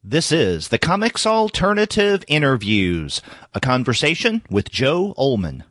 This is the Comics Alternative Interviews, a conversation with Joe Ollmann.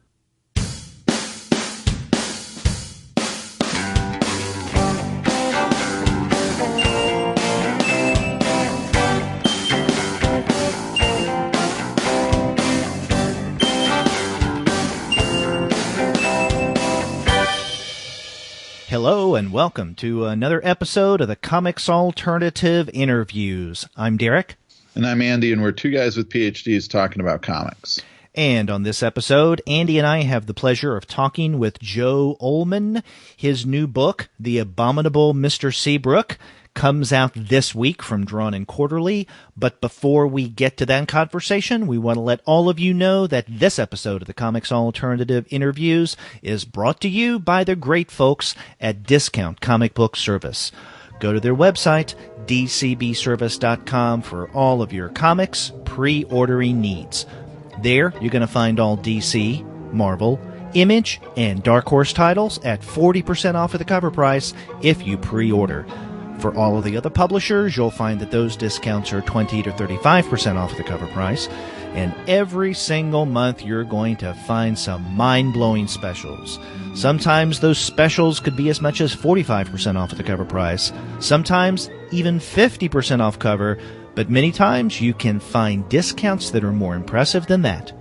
Hello and welcome to another episode of the Comics Alternative Interviews. I'm Derek. And I'm Andy, and we're two guys with PhDs talking about comics. And on this episode, Andy and I have the pleasure of talking with Joe Ollmann. His new book, The Abominable Mr. Seabrook, comes out this week from Drawn and Quarterly. But before we get to that conversation, we want to let all of you know that this episode of the Comics Alternative Interviews is brought to you by the great folks at Discount Comic Book Service. Go to their website, dcbservice.com, for all of your comics pre-ordering needs. There, you're going to find all DC, Marvel, Image, and Dark Horse titles at 40% off of the cover price if you pre-order. For all of the other publishers, you'll find that those discounts are 20 to 35% off of the cover price. And every single month, you're going to find some mind-blowing specials. Sometimes those specials could be as much as 45% off of the cover price. Sometimes even 50% off cover. But many times, you can find discounts that are more impressive than that.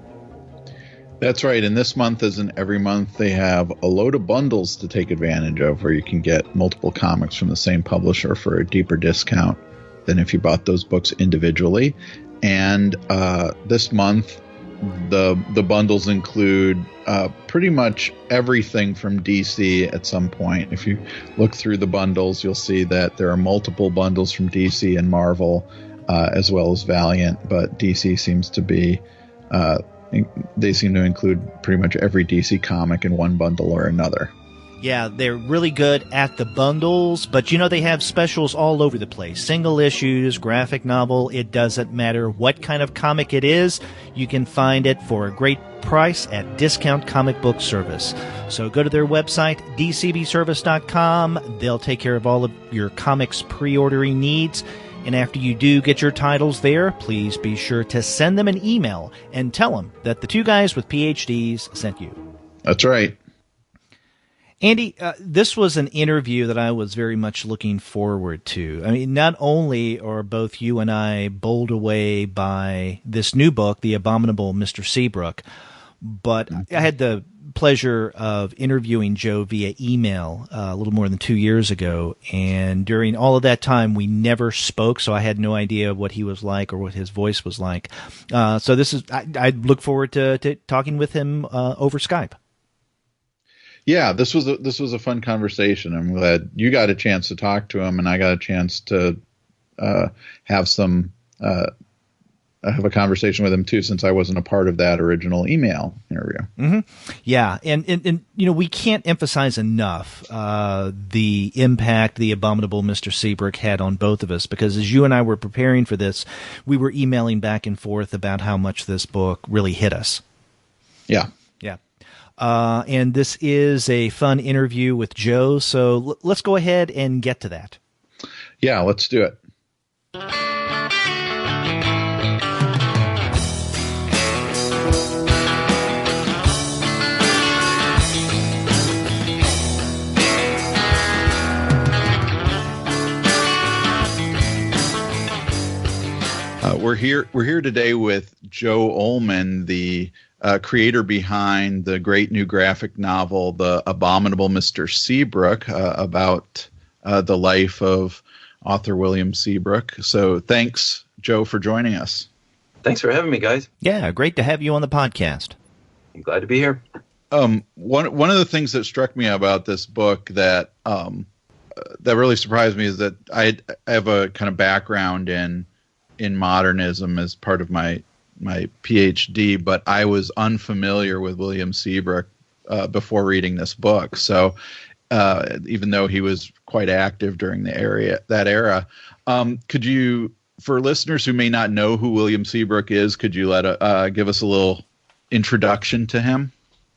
That's right. And this month, as in every month, they have a load of bundles to take advantage of where you can get multiple comics from the same publisher for a deeper discount than if you bought those books individually. And this month, the bundles include pretty much everything from DC at some point. If you look through the bundles, you'll see that there are multiple bundles from DC and Marvel, as well as Valiant. But DC seems to be... they seem to include pretty much every DC comic in one bundle or another. Yeah, they're really good at the bundles, but you know they have specials all over the place. Single issues, graphic novel, it doesn't matter what kind of comic it is. You can find it for a great price at Discount Comic Book Service. So go to their website, dcbservice.com. They'll take care of all of your comics pre-ordering needs. And after you do get your titles there, please be sure to send them an email and tell them that the two guys with PhDs sent you. That's right. Andy, this was an interview that I was very much looking forward to. I mean, not only are both you and I bowled away by this new book, The Abominable Mr. Seabrook, but I had the pleasure of interviewing Joe via email a little more than 2 years ago, and during all of that time we never spoke, so I had no idea what he was like or what his voice was like. So this is I look forward to talking with him over Skype. Yeah, this was a fun conversation. I'm glad you got a chance to talk to him, and I got a chance to have a conversation with him too, since I wasn't a part of that original email interview. Mm-hmm. Yeah, and you know, we can't emphasize enough the impact the Abominable Mr. Seabrook had on both of us, because as you and I were preparing for this, we were emailing back and forth about how much this book really hit us. Yeah. Yeah. And this is a fun interview with Joe, so let's go ahead and get to that. Yeah, let's do it. We're here today with Joe Ollmann, the creator behind the great new graphic novel, The Abominable Mr. Seabrook, about the life of author William Seabrook. So thanks, Joe, for joining us. Thanks for having me, guys. Yeah, great to have you on the podcast. I'm glad to be here. One of the things that struck me about this book that really surprised me is that I have a kind of background in modernism as part of my PhD, but I was unfamiliar with William Seabrook before reading this book. So even though he was quite active during that era, could you, for listeners who may not know who William Seabrook is, could you give us a little introduction to him?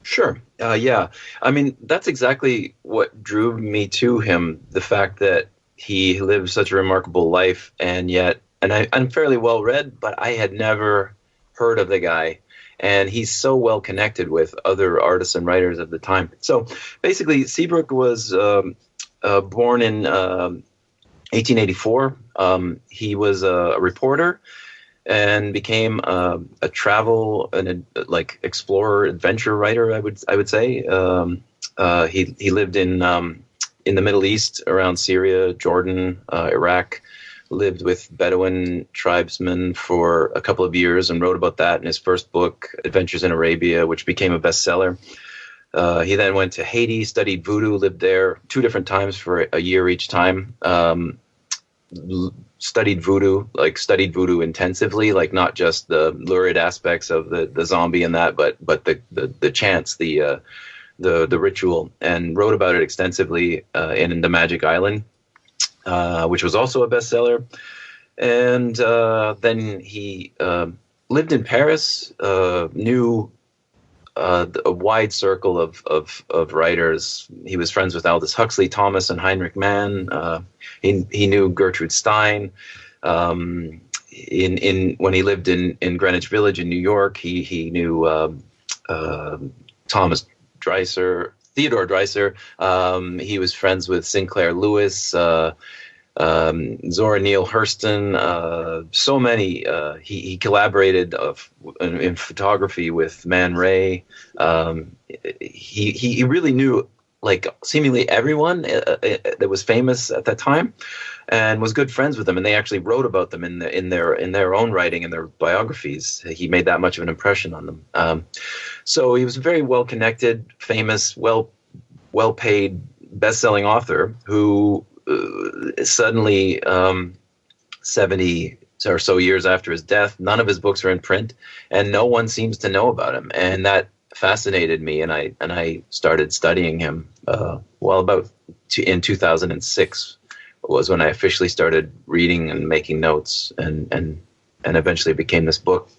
Sure. Yeah. I mean, that's exactly what drew me to him. The fact that he lived such a remarkable life, and yet I'm fairly well read, but I had never heard of the guy. And he's so well connected with other artists and writers of the time. So basically, Seabrook was born in 1884. He was a reporter and became a travel and explorer, adventure writer. I would say he lived in the Middle East, around Syria, Jordan, Iraq. Lived with Bedouin tribesmen for a couple of years and wrote about that in his first book, Adventures in Arabia, which became a bestseller. He then went to Haiti, studied voodoo, lived there 2 different times for a year each time. Studied voodoo intensively, like not just the lurid aspects of the zombie and that, but the chants, the ritual, and wrote about it extensively in The Magic Island. Which was also a bestseller. And then he lived in Paris, knew a wide circle of writers. He was friends with Aldous Huxley, Thomas and Heinrich Mann. He knew Gertrude Stein. When he lived in Greenwich Village in New York, he knew Theodore Dreiser. He was friends with Sinclair Lewis, Zora Neale Hurston, so many. He collaborated in photography with Man Ray. He really knew seemingly everyone that was famous at that time, and was good friends with them. And they actually wrote about them in their own writing, in their biographies. He made that much of an impression on them. So he was a very well connected, famous, well paid, best-selling author who suddenly 70 or so years after his death, none of his books are in print, and no one seems to know about him. And that fascinated me, and I started studying him. In 2006 was when I officially started reading and making notes, and eventually became this book.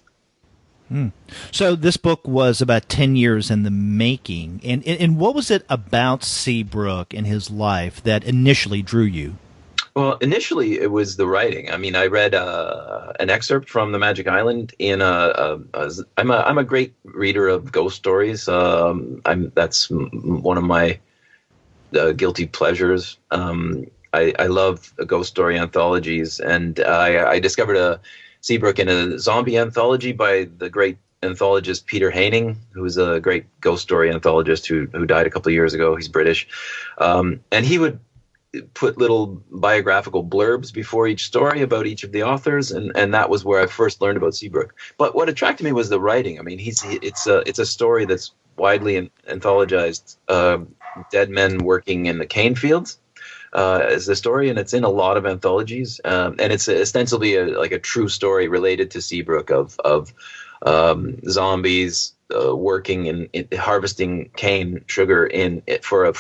So this book was about 10 years in the making. And what was it about Seabrook and his life that initially drew you? Well, initially it was the writing. I mean, I read an excerpt from The Magic Island in I'm a great reader of ghost stories. That's one of my guilty pleasures. I love ghost story anthologies, and I discovered Seabrook in a zombie anthology by the great anthologist Peter Haining, who was a great ghost story anthologist who died a couple of years ago. He's British. And he would put little biographical blurbs before each story about each of the authors, and that was where I first learned about Seabrook. But what attracted me was the writing. I mean, it's a story that's widely anthologized. Dead men working in the cane fields is the story, and it's in a lot of anthologies. And it's ostensibly a true story related to Seabrook of zombies working in harvesting cane sugar for a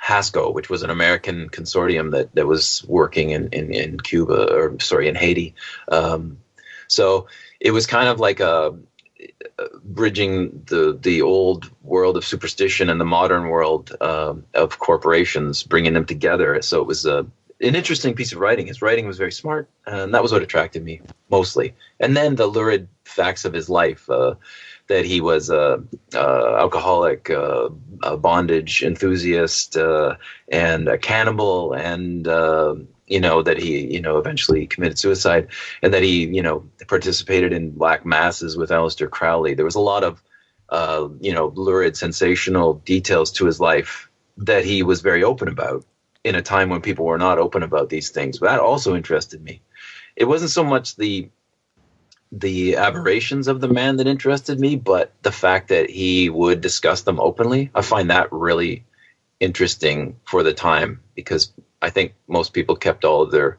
Hasco, which was an American consortium that was working in Cuba, in Haiti. So it was kind of like bridging the old world of superstition and the modern world of corporations, bringing them together. So it was an interesting piece of writing. His writing was very smart, and that was what attracted me mostly. And then the lurid facts of his life, that he was a alcoholic, a bondage enthusiast, and a cannibal, and that he eventually committed suicide, and that he participated in black masses with Aleister Crowley. There was a lot of lurid, sensational details to his life that he was very open about in a time when people were not open about these things. That also interested me. It wasn't so much the aberrations of the man that interested me, but the fact that he would discuss them openly. I find that really interesting for the time, because I think most people kept all of their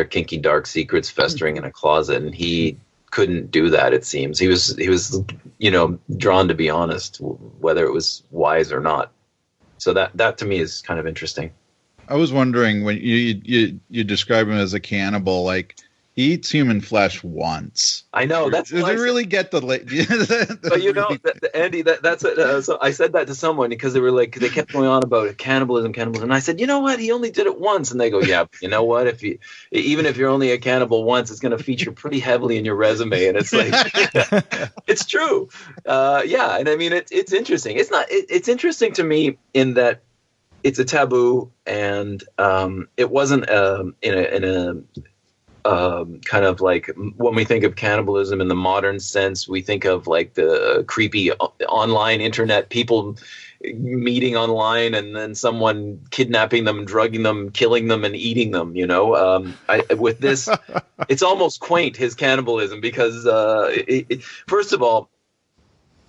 kinky dark secrets festering in a closet, and he couldn't do that. It seems he was drawn to be honest, whether it was wise or not. So that to me is kind of interesting. I was wondering, when you describe him as a cannibal, like, He eats human flesh once. I know. That's does it really get the. But you know, Andy, that's it. So I said that to someone because they kept going on about it, cannibalism. And I said, you know what? He only did it once. And they go, yeah, you know what? Even if you're only a cannibal once, it's going to feature pretty heavily in your resume. And it's like, it's true. Yeah. And I mean, it's interesting. It's interesting to me in that it's a taboo, and it wasn't in a kind of like when we think of cannibalism in the modern sense, we think of like the creepy online internet people meeting online and then someone kidnapping them, drugging them, killing them, and eating them. You know, with this, it's almost quaint, his cannibalism, because first of all,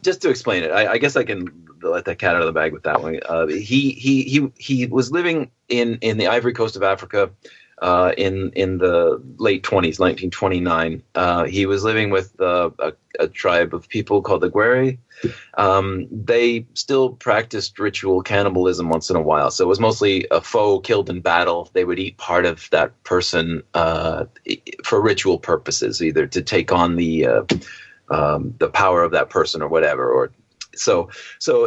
just to explain it, I guess I can let that cat out of the bag with that one. He was living in the Ivory Coast of Africa. In the late 20s, 1929, he was living with a tribe of people called the Gweri. They still practiced ritual cannibalism once in a while. So it was mostly a foe killed in battle. They would eat part of that person for ritual purposes, either to take on the power of that person or whatever, or So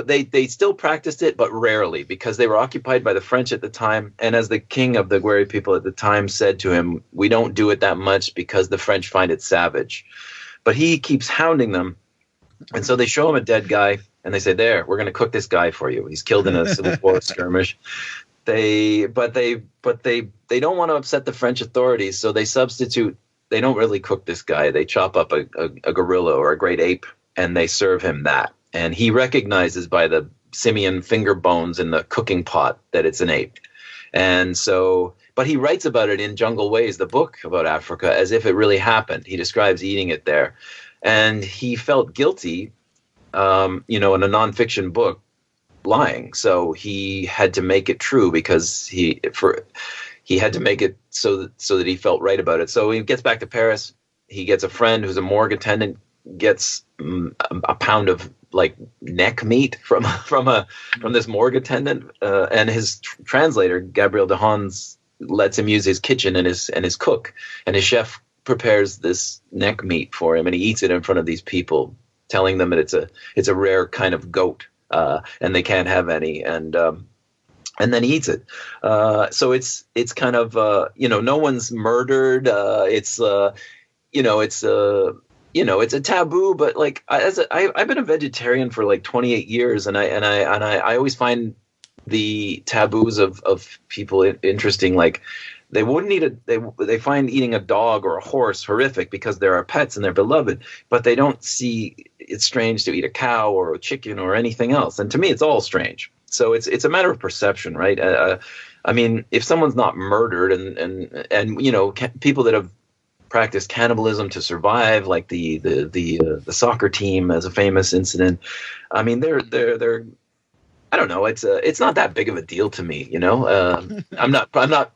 they still practiced it, but rarely, because they were occupied by the French at the time. And as the king of the Gweri people at the time said to him, we don't do it that much because the French find it savage. But he keeps hounding them. And so they show him a dead guy and they say, there, we're going to cook this guy for you. He's killed in a Civil War skirmish. But they don't want to upset the French authorities. So they substitute. They don't really cook this guy. They chop up a gorilla or a great ape and they serve him that. And he recognizes by the simian finger bones in the cooking pot that it's an ape. And so, but he writes about it in Jungle Ways, the book about Africa, as if it really happened. He describes eating it there. And he felt guilty, in a nonfiction book, lying. So he had to make it true because he had to make it so that he felt right about it. So he gets back to Paris. He gets a friend who's a morgue attendant, gets a pound of like neck meat from this morgue attendant, and his translator Gabriel de Hans lets him use his kitchen and his cook, and his chef prepares this neck meat for him, and he eats it in front of these people, telling them that it's a rare kind of goat, and they can't have any, and then he eats it. So it's kind of no one's murdered. It's a taboo, but like I've been a vegetarian for like 28 years, and I always find the taboos of people interesting. Like they wouldn't eat they find eating a dog or a horse horrific because they're our pets and they're beloved, but they don't see it's strange to eat a cow or a chicken or anything else. And to me, it's all strange. So it's a matter of perception, right? I mean, if someone's not murdered, and people that have practiced cannibalism to survive, like the soccer team as a famous incident. I mean, they're I don't know. It's not that big of a deal to me, I'm not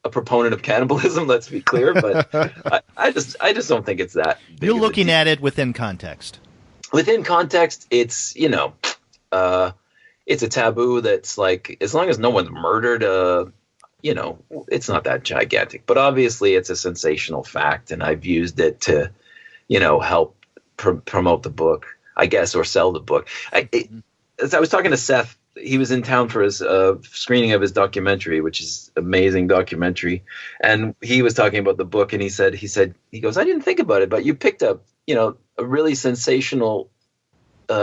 a proponent of cannibalism. Let's be clear, but I just don't think it's that big. You're looking at it within context. Within context, it's it's a taboo that's like, as long as no one's murdered, it's not that gigantic, but obviously it's a sensational fact, and I've used it to, help promote the book, I guess, or sell the book. As I was talking to Seth, he was in town for his screening of his documentary, which is an amazing documentary, and he was talking about the book, and he goes, I didn't think about it, but you picked up, a really sensational.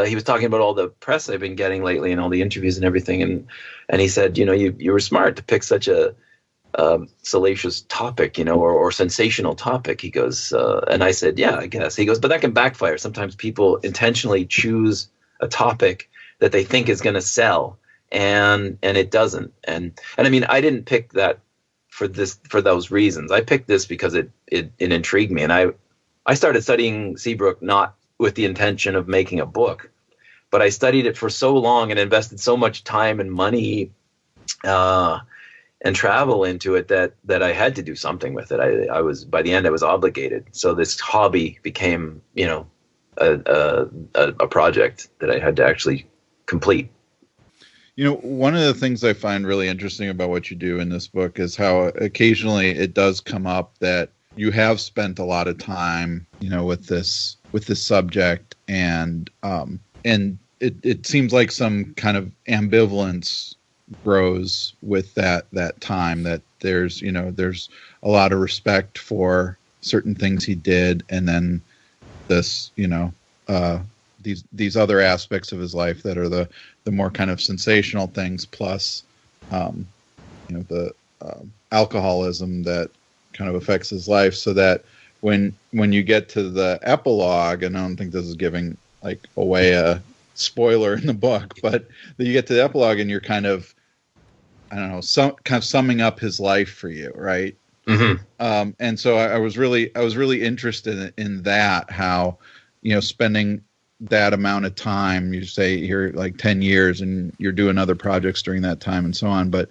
He was talking about all the press I've been getting lately and all the interviews and everything. And he said, you were smart to pick such a salacious topic, or sensational topic. He goes, and I said, yeah, I guess. He goes, but that can backfire. Sometimes people intentionally choose a topic that they think is going to sell, and it doesn't. And I mean, I didn't pick that for those reasons. I picked this because it intrigued me. And I started studying Seabrook not with the intention of making a book, but I studied it for so long and invested so much time and money and travel into it that I had to do something with it. By the end I was obligated. So this hobby became, a project that I had to actually complete. One of the things I find really interesting about what you do in this book is how occasionally it does come up that you have spent a lot of time, with this subject, and it seems like some kind of ambivalence grows with that time, that there's a lot of respect for certain things he did, and then this, these other aspects of his life that are the more kind of sensational things, plus the alcoholism that kind of affects his life, so that when you get to the epilogue, and I don't think this is giving away a spoiler in the book, but you get to the epilogue and you're kind of, I don't know, kind of summing up his life for you, right? Mm-hmm. And so I was really interested in that, how, spending that amount of time, you say you're 10 years and you're doing other projects during that time and so on, but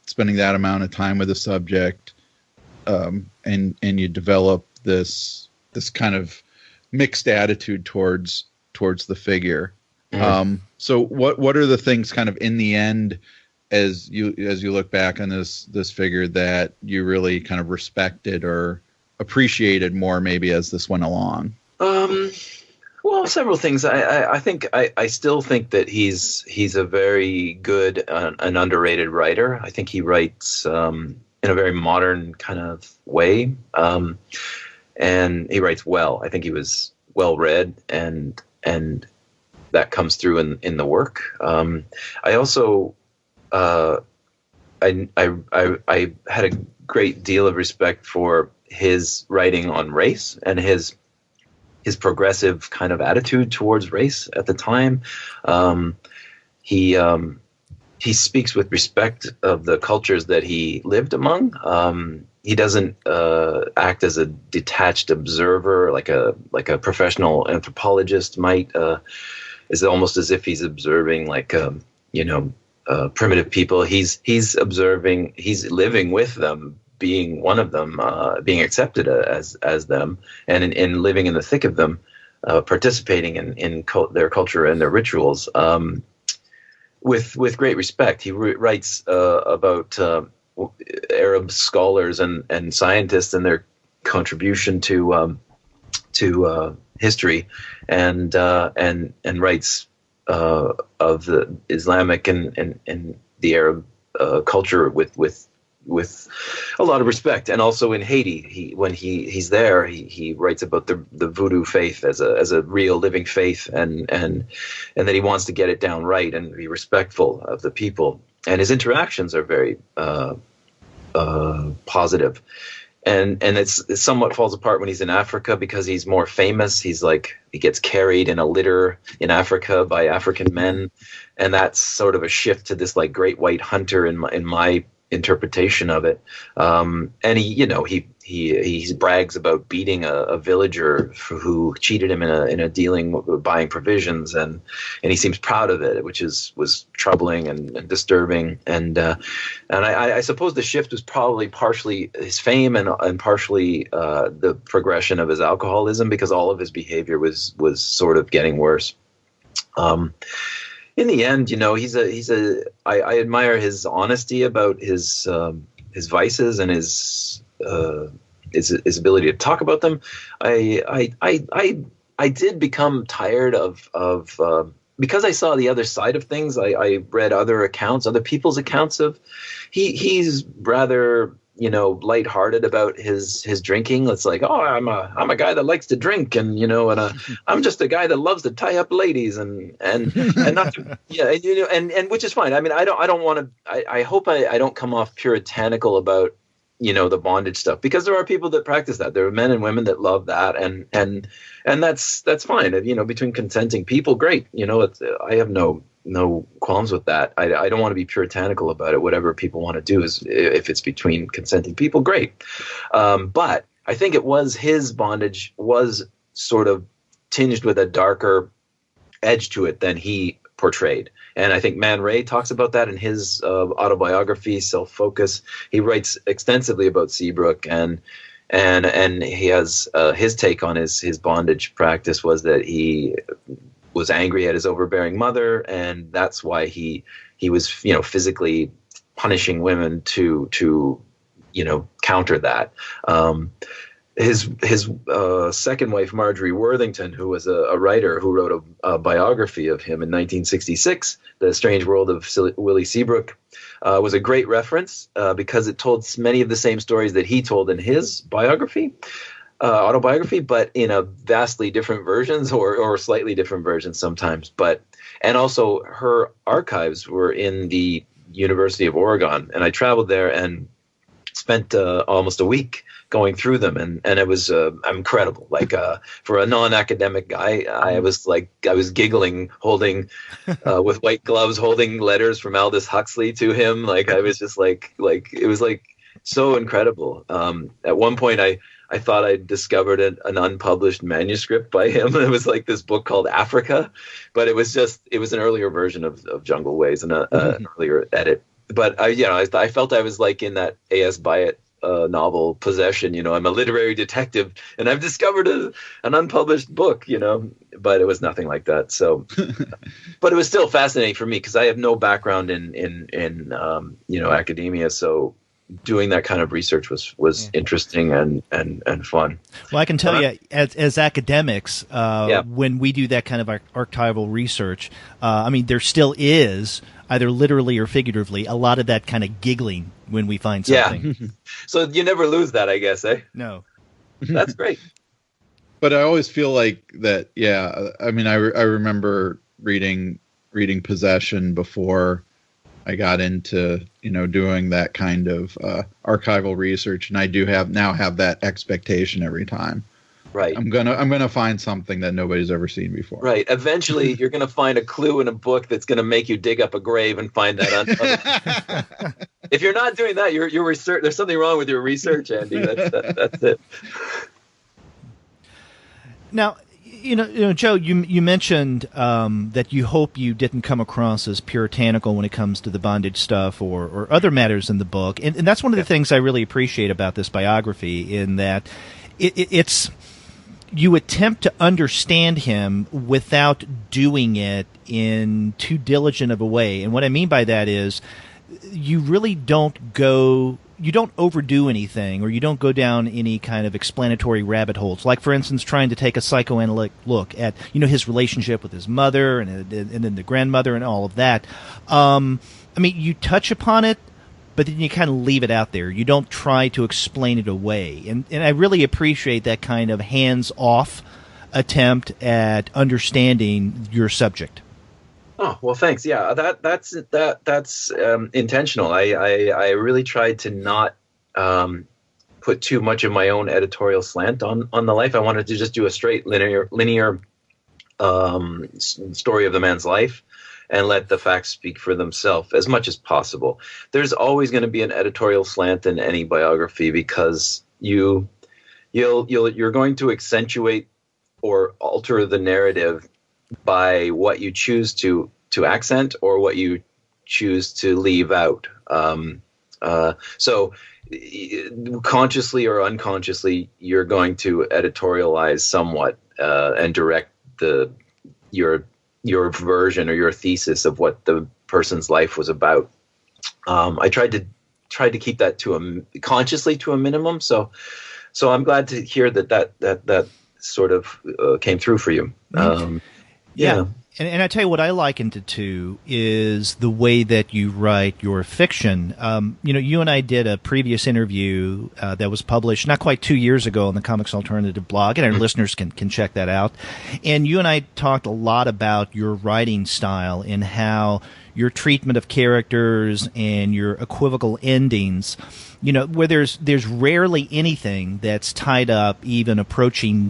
spending that amount of time with a subject, and you develop this kind of mixed attitude towards the figure. Mm-hmm. So what are the things kind of in the end, as you look back on this figure, that you really kind of respected or appreciated more, maybe as this went along? Well, several things. I think I still think that he's a very good and underrated writer. I think he writes in a very modern kind of way, and he writes well. I think he was well read, and that comes through in the work. I also I had a great deal of respect for his writing on race and his progressive kind of attitude towards race at the time. He speaks with respect of the cultures that he lived among. He doesn't act as a detached observer like a professional anthropologist might. It's almost as if he's observing primitive people. He's observing. He's living with them, being one of them, being accepted as them, and in living in the thick of them, participating in their culture and their rituals, with great respect. He writes about Arab scholars and scientists and their contribution to history, and writes of the Islamic and the Arab culture with a lot of respect. And also in Haiti, when he's there, he writes about the voodoo faith as a real living faith, and that he wants to get it down right and be respectful of the people. And his interactions are very positive. And it somewhat falls apart when he's in Africa, because he's more famous. He gets carried in a litter in Africa by African men, and that's sort of a shift to this great white hunter in my interpretation of it. And he brags about beating a villager who cheated him in a dealing buying provisions, and he seems proud of it, which was troubling and disturbing. And I suppose the shift was probably partially his fame and partially the progression of his alcoholism, because all of his behavior was sort of getting worse. In the end, I admire his honesty about his vices and his ability to talk about them. I did become tired of because I saw the other side of things. I read other people's accounts of he's rather lighthearted about his drinking. It's I'm a guy that likes to drink, and I'm just a guy that loves to tie up ladies and not to, and which is fine. I mean, I don't want to. I hope I don't come off puritanical about the bondage stuff, because there are people that practice that. There are men and women that love that, and that's fine. Between consenting people, great. I have no qualms with that. I don't want to be puritanical about it. Whatever people want to do is, if it's between consenting people, great. But I think his bondage was sort of tinged with a darker edge to it than he portrayed. And I think Man Ray talks about that in his autobiography, Self-Focus. He writes extensively about Seabrook, and he has his take on his bondage practice was that he was angry at his overbearing mother, and that's why he was physically punishing women to counter that. His second wife, Marjorie Worthington, who was a writer who wrote a biography of him in 1966, The Strange World of Willie Seabrook, was a great reference because it told many of the same stories that he told in his biography, autobiography, but in a vastly different versions or slightly different versions sometimes. And also her archives were in the University of Oregon, and I traveled there and spent almost a week going through them, and it was incredible. Like for a non-academic guy, I was giggling, holding with white gloves, holding letters from Aldous Huxley to him. Like I was just like it was like so incredible. At one point, I thought I discovered an unpublished manuscript by him. It was like this book called Africa, but it was an earlier version of Jungle Ways and an earlier edit. But I felt I was like in that A.S. Byatt novel Possession. I'm a literary detective and I've discovered an unpublished book, but it was nothing like that. So, but it was still fascinating for me because I have no background in academia. So doing that kind of research was interesting and fun. Well, I can tell you, as academics, when we do that kind of archival research, there still is, either literally or figuratively, a lot of that kind of giggling when we find something. Yeah. So you never lose that, I guess, eh? No. That's great. But I always feel like that, I remember reading Possession before I got into, doing that kind of archival research, and I do have that expectation every time. Right. I'm gonna find something that nobody's ever seen before. Right. Eventually, you're gonna find a clue in a book that's gonna make you dig up a grave and find that. If you're not doing that, your research. There's something wrong with your research, Andy. That's it. Now, Joe, you mentioned that you hope you didn't come across as puritanical when it comes to the bondage stuff or other matters in the book, and that's one of the things I really appreciate about this biography, in that it's. You attempt to understand him without doing it in too diligent of a way. And what I mean by that is you really don't overdo anything, or you don't go down any kind of explanatory rabbit holes. Like, for instance, trying to take a psychoanalytic look at, his relationship with his mother and then the grandmother and all of that. You touch upon it, but then you kind of leave it out there. You don't try to explain it away. And I really appreciate that kind of hands-off attempt at understanding your subject. Oh, well, thanks. Yeah, that's intentional. I really tried to not put too much of my own editorial slant on the life. I wanted to just do a straight linear story of the man's life, and let the facts speak for themselves as much as possible. There's always going to be an editorial slant in any biography because you're going to accentuate or alter the narrative by what you choose to accent or what you choose to leave out. So consciously or unconsciously, you're going to editorialize somewhat and direct your version or your thesis of what the person's life was about. I tried to keep that consciously to a minimum. So I'm glad to hear that sort of came through for you. Yeah. And I tell you what I likened it to is the way that you write your fiction. You and I did a previous interview that was published not quite 2 years ago on the Comics Alternative blog, and our listeners can check that out. And you and I talked a lot about your writing style and how your treatment of characters and your equivocal endings, where there's rarely anything that's tied up even approaching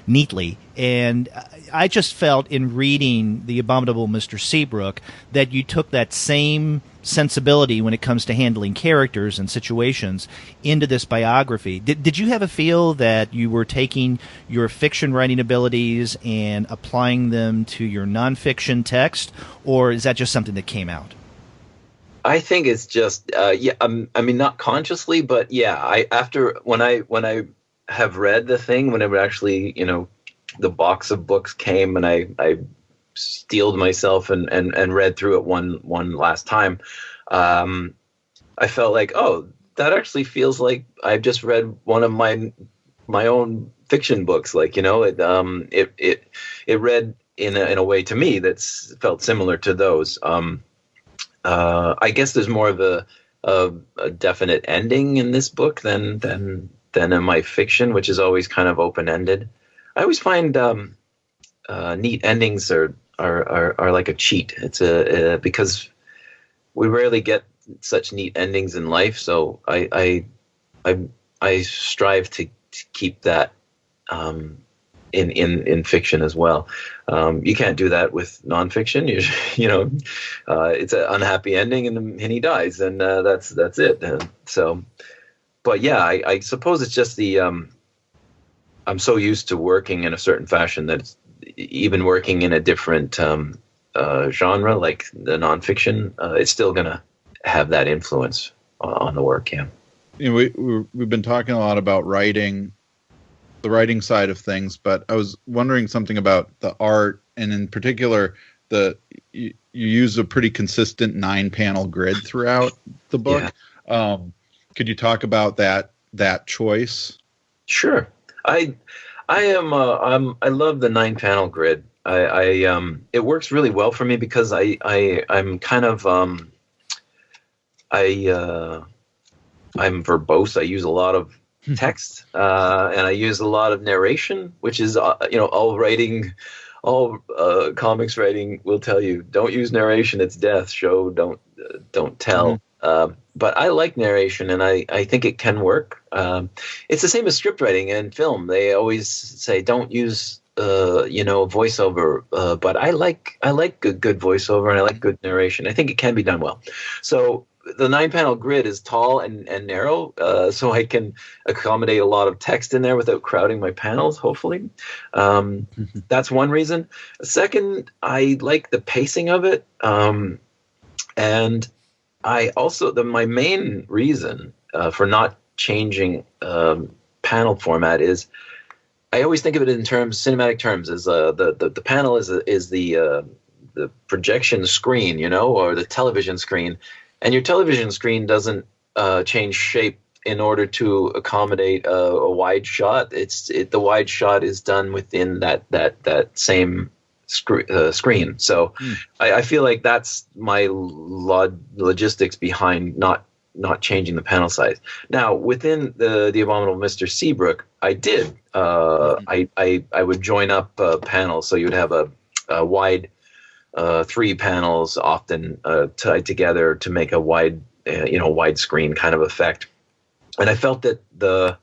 neatly. And I just felt in reading The Abominable Mr. Seabrook that you took that same sensibility when it comes to handling characters and situations into this biography. Did you have a feel that you were taking your fiction writing abilities and applying them to your nonfiction text, or is that just something that came out? I think it's just not consciously, but when I have read the thing, when it actually the box of books came and I steeled myself and read through it one last time, I felt like, oh, actually feels like I've just read one of my own fiction books. Like, it read in a way to me that's felt similar to those. I guess there's more of a definite ending in this book than in my fiction, which is always kind of open-ended. I always find neat endings are like a cheat. It's because we rarely get such neat endings in life, so I strive to keep that in fiction as well. You can't do that with nonfiction. It's an unhappy ending and he dies, and that's it. And so, but yeah, I suppose it's just the I'm so used to working in a certain fashion that even working in a different genre like the nonfiction, it's still gonna have that influence on the work. Yeah. We've been talking a lot about writing, the writing side of things, but I was wondering something about the art, and in particular, you use a pretty consistent 9-panel grid throughout the book. Yeah. Could you talk about that choice? Sure. I love the 9-panel grid. It works really well for me because I'm kind of I'm verbose. I use a lot of text, and I use a lot of narration, which is all comics writing will tell you, don't use narration, it's death. Show, don't tell. Mm-hmm. But I like narration, and I think it can work. It's the same as script writing and film. They always say don't use voiceover, but I like good voiceover, and I like good narration. I think it can be done well. So the 9-panel grid is tall and narrow, so I can accommodate a lot of text in there without crowding my panels, hopefully. That's one reason. Second, I like the pacing of it. And I also, my main reason for not changing panel format is I always think of it in cinematic terms, as the panel is the projection screen, or the television screen. And your television screen doesn't change shape in order to accommodate a wide shot. The wide shot is done within that same screen. So I feel like that's my logistics behind not changing the panel size. Now, within the Abominable Mr. Seabrook, I did. I would join up panels, so you'd have a wide 3 panels often tied together to make a wide screen kind of effect. And I felt that the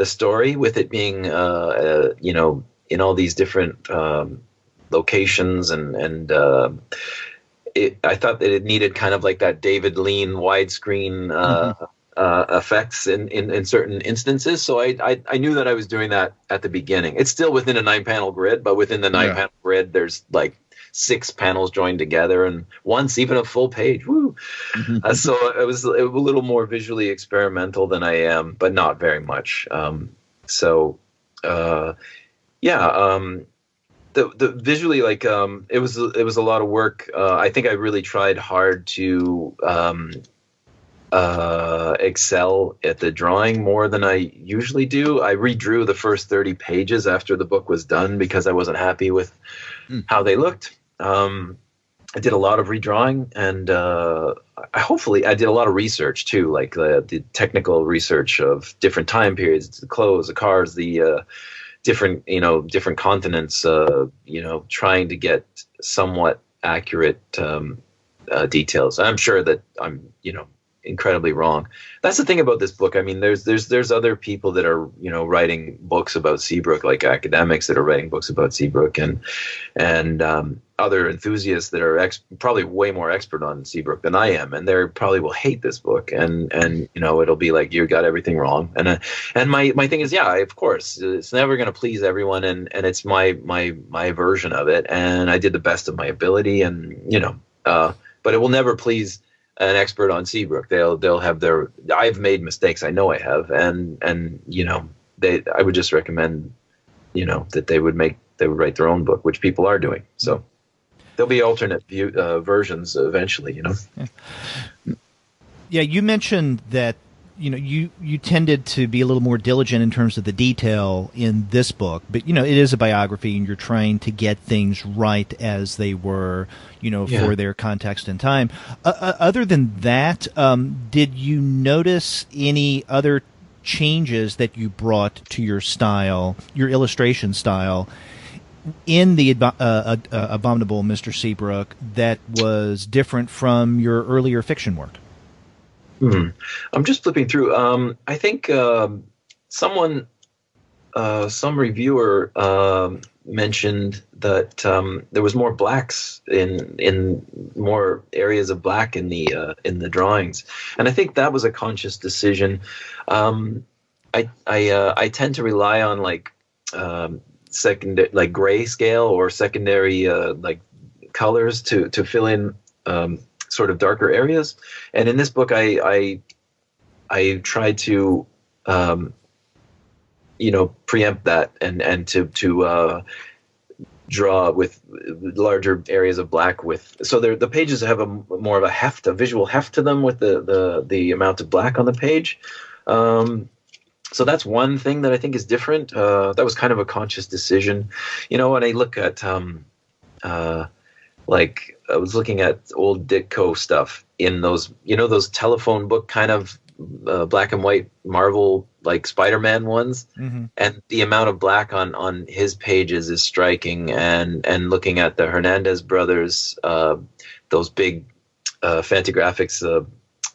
story, with it being in all these different locations, and I thought that it needed kind of like that David Lean widescreen effects in certain instances. So I knew that I was doing that at the beginning. It's still within a 9-panel grid, but within the 9-panel grid, there's like 6 panels joined together, and once even a full page. Woo! So it was a little more visually experimental than I am, but not very much. The visually, like, it was a lot of work. I think I really tried hard to excel at the drawing more than I usually do. I redrew the first 30 pages after the book was done because I wasn't happy with how they looked. I did a lot of redrawing, and I did a lot of research too, like the technical research of different time periods, the clothes, the cars, the different continents, trying to get somewhat accurate details. I'm sure that I'm, incredibly wrong. That's the thing about this book. I mean, there's other people that are, writing books about Seabrook, like academics that are writing books about Seabrook, and other enthusiasts that are probably way more expert on Seabrook than I am, and they probably will hate this book, and it'll be like, you got everything wrong. And my thing is, of course, it's never going to please everyone, and it's my version of it, and I did the best of my ability, and but it will never please an expert on Seabrook. They'll have their. I've made mistakes. I know I have, and I would just recommend that they would write their own book, which people are doing. So there'll be alternate versions eventually. Yeah, you mentioned that you tended to be a little more diligent in terms of the detail in this book, but it is a biography, and you're trying to get things right as they were, for their context and time. Other than that, did you notice any other changes that you brought to your style, your illustration style, in the Abominable Mr. Seabrook that was different from your earlier fiction work? I'm just flipping through. I think some reviewer mentioned that there was more blacks in more areas of black in the drawings, and I think that was a conscious decision. I tend to rely on secondary, like grayscale or secondary colors to fill in sort of darker areas. And in this book, I tried to preempt that and to draw with larger areas of black. So the pages have more of a heft, a visual heft to them with the amount of black on the page. So that's one thing that I think is different. That was kind of a conscious decision. When I look at I was looking at old Ditko stuff in those, those telephone book kind of black and white Marvel like Spider-Man ones, and the amount of black on his pages is striking. And looking at the Hernandez brothers, those big Fantagraphics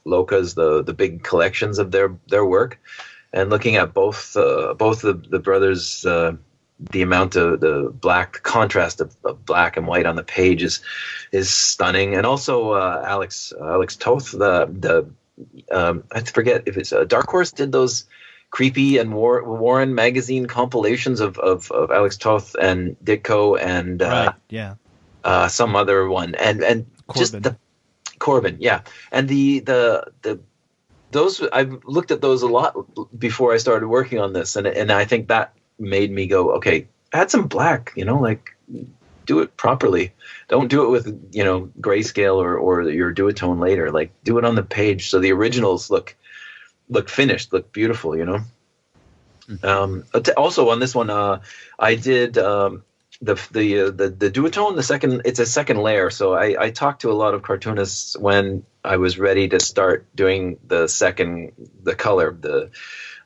Locas, the big collections of their work, and looking at both the brothers. The amount of the black contrast of black and white on the page is stunning. And also Alex Toth, I forget if it's Dark Horse did those creepy and Warren magazine compilations of Alex Toth and Ditko and some other one and Corbin. Just the Corbin, yeah. And those I've looked at those a lot before I started working on this, and I think that made me go, okay, add some black, do it properly. Don't do it with, grayscale or your duotone later. Like, do it on the page so the originals look finished, look beautiful, Also on this one, I did the duotone, it's a second layer. So I talked to a lot of cartoonists when I was ready to start doing the color,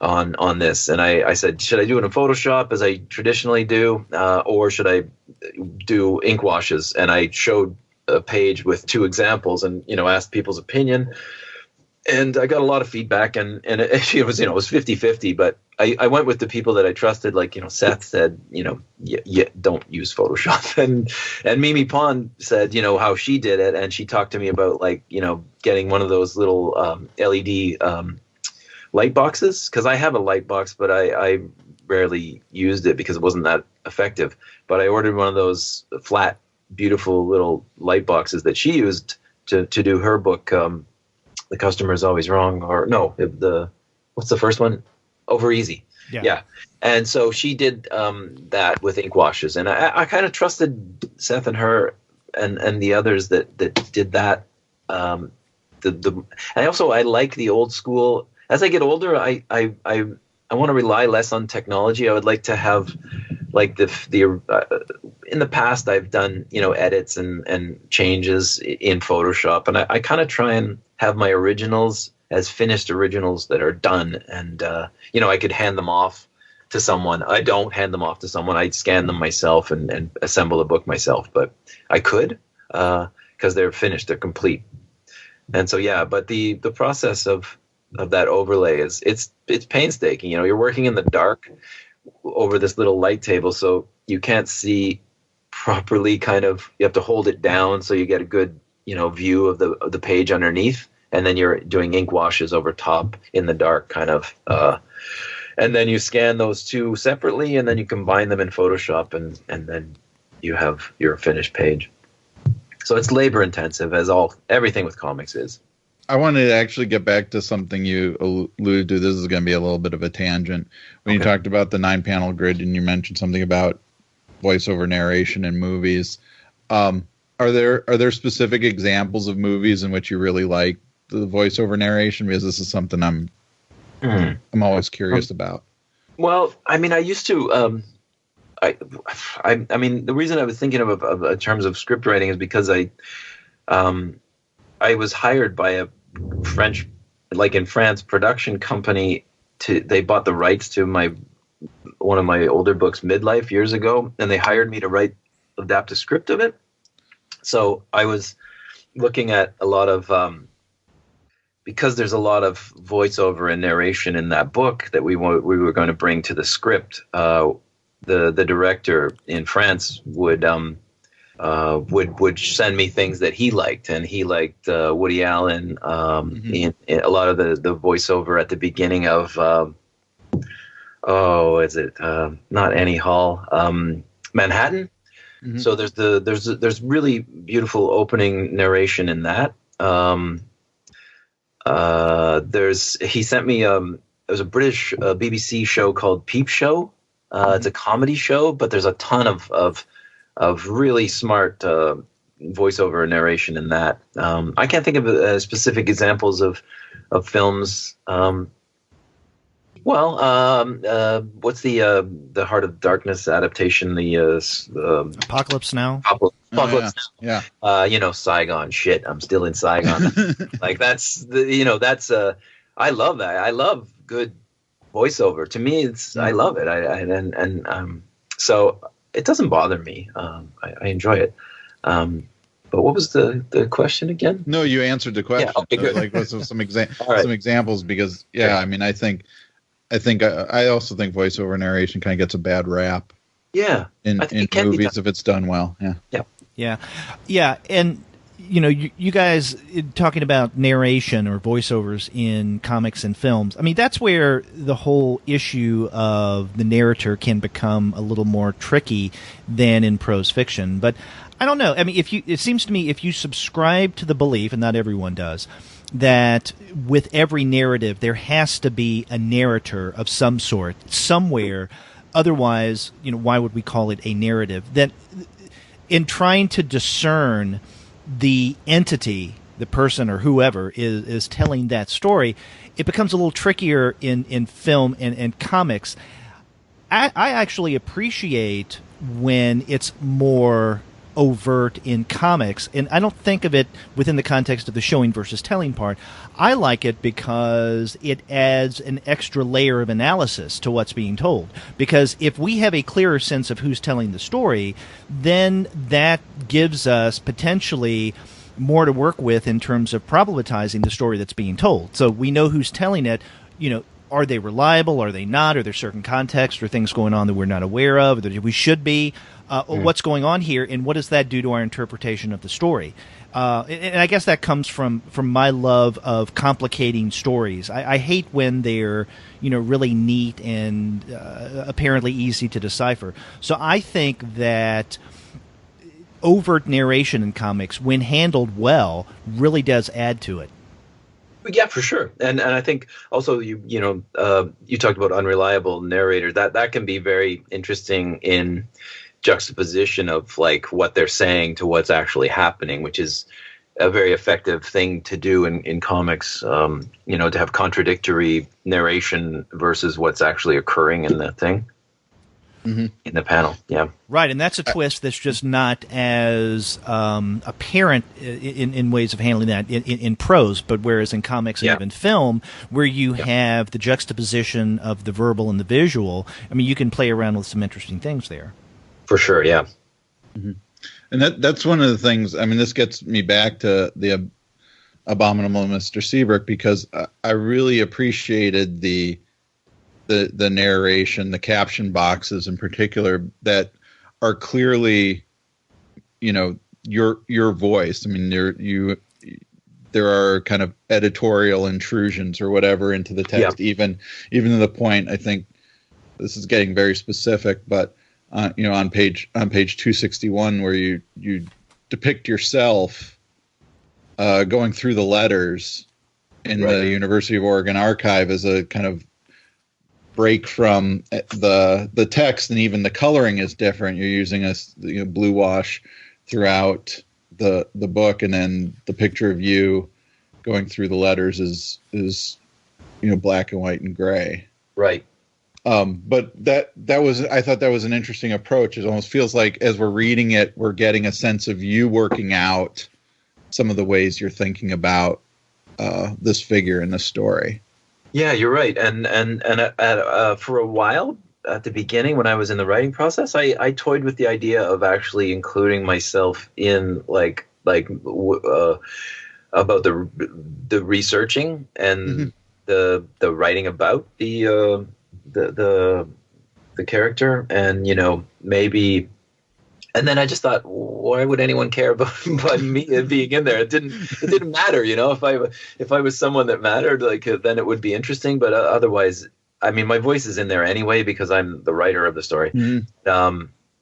on this, and I said, should I do it in Photoshop as I traditionally do, or should I do ink washes? And I showed a page with 2 examples, and asked people's opinion, and I got a lot of feedback, and actually it was 50-50, but I went with the people that I trusted. Like Seth said, don't use Photoshop, and Mimi Pond said how she did it, and she talked to me about getting one of those little LED light boxes, because I have a light box, but I rarely used it because it wasn't that effective. But I ordered one of those flat, beautiful little light boxes that she used to do her book. The Customer is Always Wrong, or no, what's the first one? Over Easy. Yeah. And so she did that with ink washes, and I kind of trusted Seth and her and the others that did that. And I like the old school. As I get older, I want to rely less on technology. I would like to have in the past I've done edits and changes in Photoshop, and I kind of try and have my originals as finished originals that are done, and I could hand them off to someone. I don't hand them off to someone. I scan them myself and assemble a book myself, but I could because they're finished, they're complete. And so but the process of that overlay it's painstaking. You're working in the dark over this little light table, so you can't see properly. You have to hold it down so you get a good view of the page underneath, and then you're doing ink washes over top in the dark and then you scan those 2 separately, and then you combine them in Photoshop, and then you have your finished page. So it's labor intensive, as everything with comics is. I wanted to actually get back to something you alluded to. This is going to be a little bit of a tangent. When you talked about the 9-panel grid, and you mentioned something about voiceover narration in movies, are there specific examples of movies in which you really like the voiceover narration? Because this is something I'm I'm always curious about. Well, I mean, I used to. I mean, the reason I was thinking of in terms of script writing is because I was hired by a French, like in France, production company. They bought the rights to one of my older books, Midlife, years ago, and they hired me to adapt a script of it. So I was looking at a lot of because there's a lot of voiceover and narration in that book that we were going to bring to the script. The director in France would send me things that he liked, and he liked Woody Allen in a lot of the voiceover at the beginning of not Annie Hall, Manhattan. Mm-hmm. So there's really beautiful opening narration in that. He sent me there's a British BBC show called Peep Show. It's a comedy show, but there's a ton of really smart voiceover narration in that. I can't think of specific examples of films. What's the Heart of Darkness adaptation? The Apocalypse Now. Apocalypse Now. Yeah. Saigon. Shit, I'm still in Saigon. Like that's I love that. I love good voiceover. To me, I love it. So it doesn't bother me. I enjoy it. But what was the question again? No, you answered the question. Yeah, okay, good. Like some examples, because I mean, I also think voiceover narration kind of gets a bad rap. Yeah, in movies if it's done well. Yeah, and you guys talking about narration or voiceovers in comics and films. I mean, that's where the whole issue of the narrator can become a little more tricky than in prose fiction. But I don't know. I mean, it seems to me if you subscribe to the belief, and not everyone does, that with every narrative there has to be a narrator of some sort somewhere. Otherwise, why would we call it a narrative? That in trying to discern the entity, the person or whoever is telling that story, it becomes a little trickier in film and comics. I actually appreciate when it's more overt in comics, and I don't think of it within the context of the showing versus telling part. I like it because it adds an extra layer of analysis to what's being told, because if we have a clearer sense of who's telling the story, then that gives us potentially more to work with in terms of problematizing the story that's being told. So we know who's telling it. Are they reliable? Are they not? Are there certain contexts or things going on that we're not aware of, or that we should be? What's going on here, and what does that do to our interpretation of the story? And I guess that comes from my love of complicating stories. I hate when they're really neat and apparently easy to decipher. So I think that overt narration in comics, when handled well, really does add to it. Yeah, for sure. And I think also you talked about unreliable narrator. That can be very interesting in juxtaposition of like what they're saying to what's actually happening, which is a very effective thing to do in comics. To have contradictory narration versus what's actually occurring in the thing. Mm-hmm. In the panel, yeah. Right, and that's a twist that's just not as apparent in ways of handling that in prose, but whereas in comics and even film, where you have the juxtaposition of the verbal and the visual, I mean, you can play around with some interesting things there. For sure, yeah. Mm-hmm. And that's one of the things, I mean, this gets me back to the Abominable Mr. Seabrook, because I really appreciated the narration, the caption boxes in particular, that are clearly, your voice. I mean, there are kind of editorial intrusions or whatever into the text, even to the point, I think this is getting very specific, but on page 261, where you depict yourself going through the letters in the University of Oregon archive as a kind of break from the text, and even the coloring is different. You're using a blue wash throughout the book, and then the picture of you going through the letters is black and white and gray. Right. But I thought that was an interesting approach. It almost feels like as we're reading it, we're getting a sense of you working out some of the ways you're thinking about this figure in the story. Yeah, you're right. And for a while at the beginning, when I was in the writing process, I toyed with the idea of actually including myself in about the researching and the writing about the character, and maybe. And then I just thought, why would anyone care about me being in there? It didn't matter, If I was someone that mattered, then it would be interesting. But otherwise, I mean, my voice is in there anyway because I'm the writer of the story.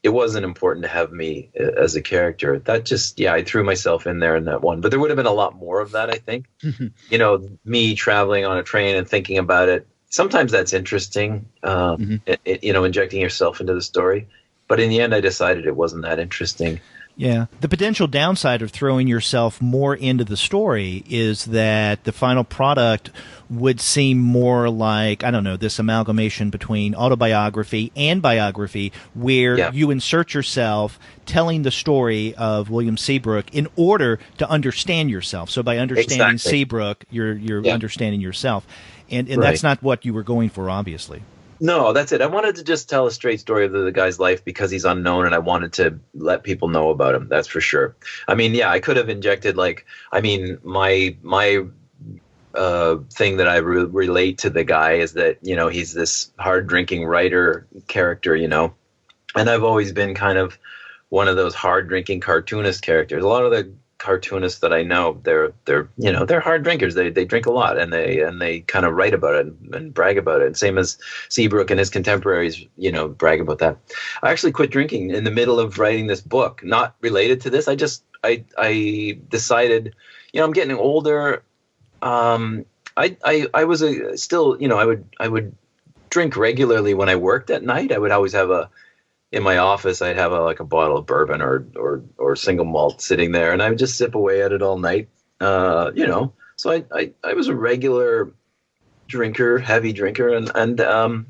It wasn't important to have me as a character. That just, I threw myself in there in that one. But there would have been a lot more of that, I think. Me traveling on a train and thinking about it. Sometimes that's interesting, injecting yourself into the story. But in the end, I decided it wasn't that interesting. Yeah. The potential downside of throwing yourself more into the story is that the final product would seem more like, I don't know, this amalgamation between autobiography and biography where you insert yourself telling the story of William Seabrook in order to understand yourself. So by understanding Seabrook, you're understanding yourself. And that's not what you were going for, obviously. No, that's it. I wanted to just tell a straight story of the guy's life because he's unknown, and I wanted to let people know about him. That's for sure. I mean, I could have injected my thing that I relate to the guy is that, he's this hard drinking writer character, and I've always been kind of one of those hard drinking cartoonist characters. A lot of the cartoonists that I know, they're hard drinkers. They drink a lot, and they kind of write about it and brag about it. And same as Seabrook and his contemporaries, brag about that. I actually quit drinking in the middle of writing this book, not related to this. I decided, I'm getting older. I was still, I would drink regularly when I worked at night. I would always have in my office, I'd have a bottle of bourbon or single malt sitting there, and I would just sip away at it all night. So I was a regular drinker, heavy drinker, and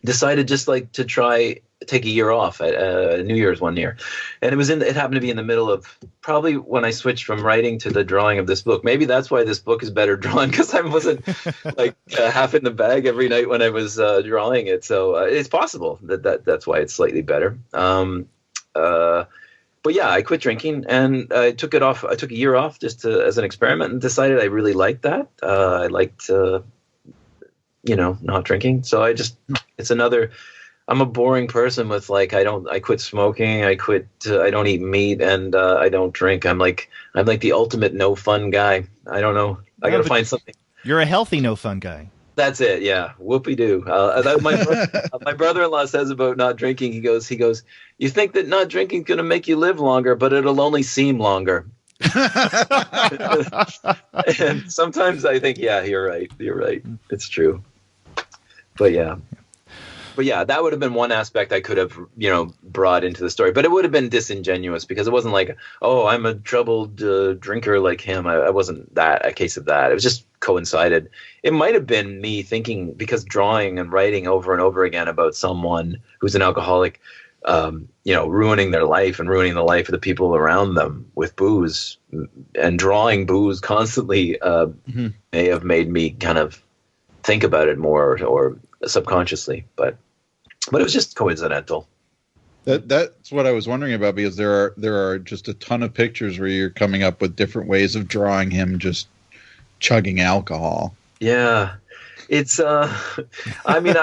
decided just to take a year off at New Year's one year. And it happened to be in the middle of probably when I switched from writing to the drawing of this book. Maybe that's why this book is better drawn, because I wasn't half in the bag every night when I was drawing it. So it's possible that's why it's slightly better. But I quit drinking and I took it off. I took a year off just as an experiment and decided I really liked that. I liked, not drinking. So it's another. I'm a boring person with I quit smoking, I don't eat meat, and I don't drink. I'm like the ultimate no fun guy. I don't know. I got to find something. You're a healthy no fun guy. That's it. Yeah. Whoopee-doo. My brother-in-law says about not drinking. He goes, you think that not drinking is going to make you live longer, but it'll only seem longer. And sometimes I think, you're right. It's true. But that would have been one aspect I could have, brought into the story. But it would have been disingenuous because it wasn't I'm a troubled drinker like him. I wasn't a case of that. It was just coincided. It might have been me thinking, because drawing and writing over and over again about someone who's an alcoholic, ruining their life and ruining the life of the people around them with booze, and drawing booze constantly may have made me kind of think about it more or subconsciously, but it was just coincidental. That's what I was wondering about, because there are just a ton of pictures where you're coming up with different ways of drawing him just chugging alcohol. Yeah. It's I mean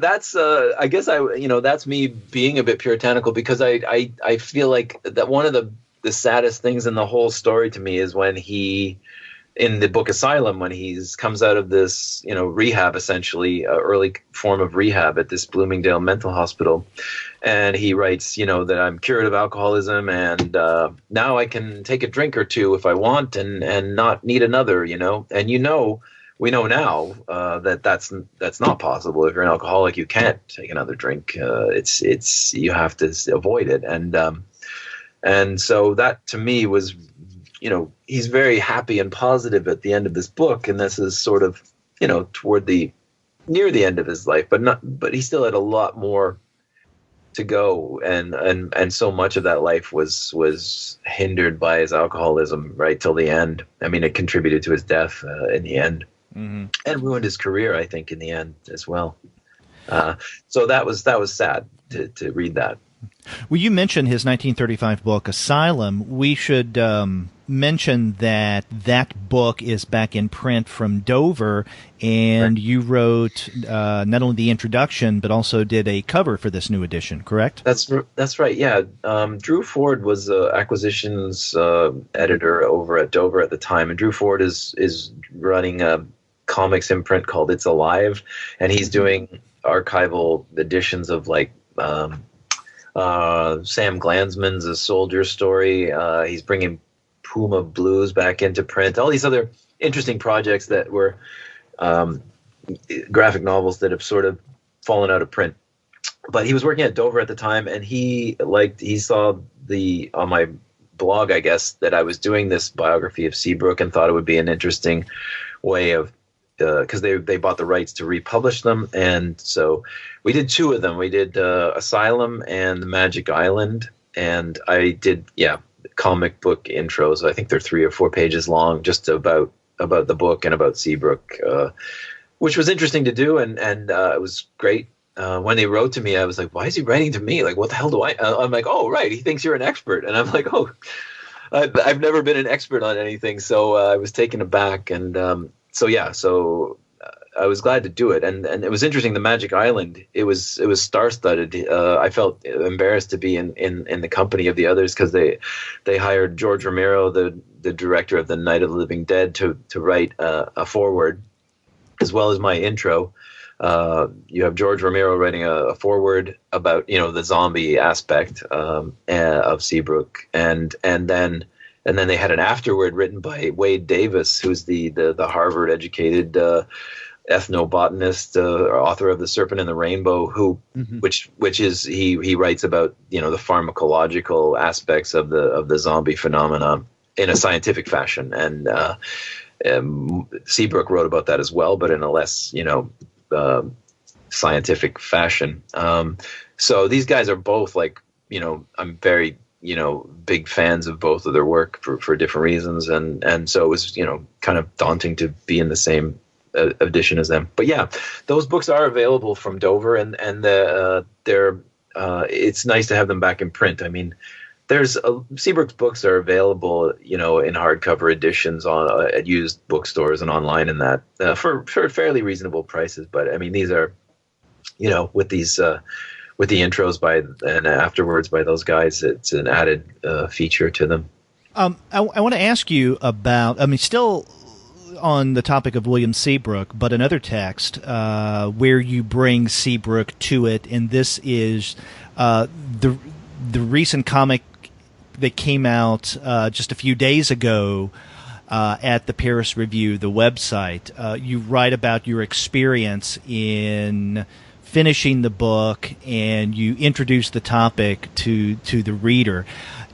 that's I guess that's me being a bit puritanical, because I feel like that one of the saddest things in the whole story to me is when he, in the book Asylum, when he comes out of this, rehab, essentially early form of rehab at this Bloomingdale mental hospital, and he writes, that I'm cured of alcoholism, and now I can take a drink or two if I want, and not need another, and we know now that's not possible. If you're an alcoholic, you can't take another drink. It's you have to avoid it, and so that to me was. He's very happy and positive at the end of this book, and this is sort of toward near the end of his life, but he still had a lot more to go, and so much of that life was hindered by his alcoholism right till the end. I mean, it contributed to his death in the end, and ruined his career, I think, in the end as well. So that was sad to read that. Well, you mentioned his 1935 book, Asylum. We should mention that book is back in print from Dover, and Right. you wrote not only the introduction, but also did a cover for this new edition, correct? That's right, yeah. Drew Ford was acquisitions editor over at Dover at the time, and Drew Ford is running a comics imprint called It's Alive, and he's doing archival editions of like Sam Glanzman's A Soldier Story. He's bringing Puma Blues back into print. All these other interesting projects that were graphic novels that have sort of fallen out of print. But he was working at Dover at the time, and he saw on my blog, I guess, that I was doing this biography of Seabrook, and thought it would be an interesting way of, because they bought the rights to republish them, and so we did two of them. We did Asylum and The Magic Island, and I did comic book intros. I think they're 3 or 4 pages long, just about the book and about Seabrook, which was interesting to do, and it was great. When they wrote to me, I was like, why is he writing to me? Like, what the hell do I? I'm like, oh, right, he thinks you're an expert, and I'm like, oh, I've never been an expert on anything, so I was taken aback, and so I was glad to do it, and it was interesting. The Magic Island, it was star-studded. I felt embarrassed to be in the company of the others, because they hired George Romero, the director of the Night of the Living Dead, to write a foreword as well as my intro. You have George Romero writing a foreword about the zombie aspect of Seabrook, and then they had an afterword written by Wade Davis, who's the Harvard educated ethnobotanist, author of The Serpent and the Rainbow, which is he writes about the pharmacological aspects of the zombie phenomena in a scientific fashion, and Seabrook wrote about that as well, but in a less scientific fashion. So these guys are both I'm very big fans of both of their work for different reasons, and so it was kind of daunting to be in the same edition as them. But yeah, those books are available from Dover, and they're it's nice to have them back in print. I mean, there's Seabrook's books are available in hardcover editions at used bookstores and online, and that for fairly reasonable prices. But I mean, these are with these with the intros and afterwards by those guys, it's an added feature to them. I want to ask you about, still on the topic of William Seabrook, but another text where you bring Seabrook to it, and this is the recent comic that came out just a few days ago at the Paris Review, the website. You write about your experience in finishing the book, and you introduce the topic to the reader.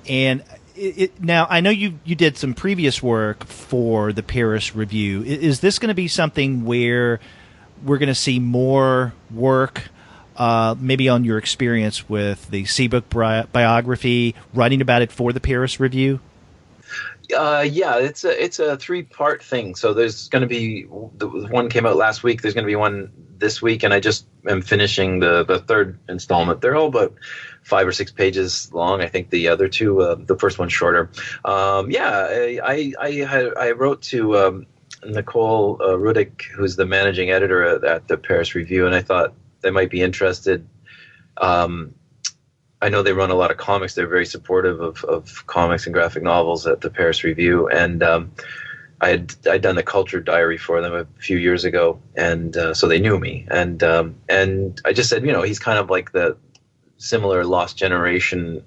And now, I know you did some previous work for the Paris Review. Is this going to be something where we're going to see more work, maybe on your experience with the Seabrook biography, writing about it for the Paris Review? Yeah, it's a 3-part thing. So there's going to be the one came out last week. There's going to be one this week, and I just am finishing the third installment. They're all about 5 or 6 pages long. I think the other two, the first one's shorter. I wrote to Nicole Rudick, who's the managing editor at the Paris Review, and I thought they might be interested. I know they run a lot of comics. They're very supportive of comics and graphic novels at the Paris Review, and I'd done the Culture Diary for them a few years ago, and so they knew me, and I just said, he's kind of like the similar Lost Generation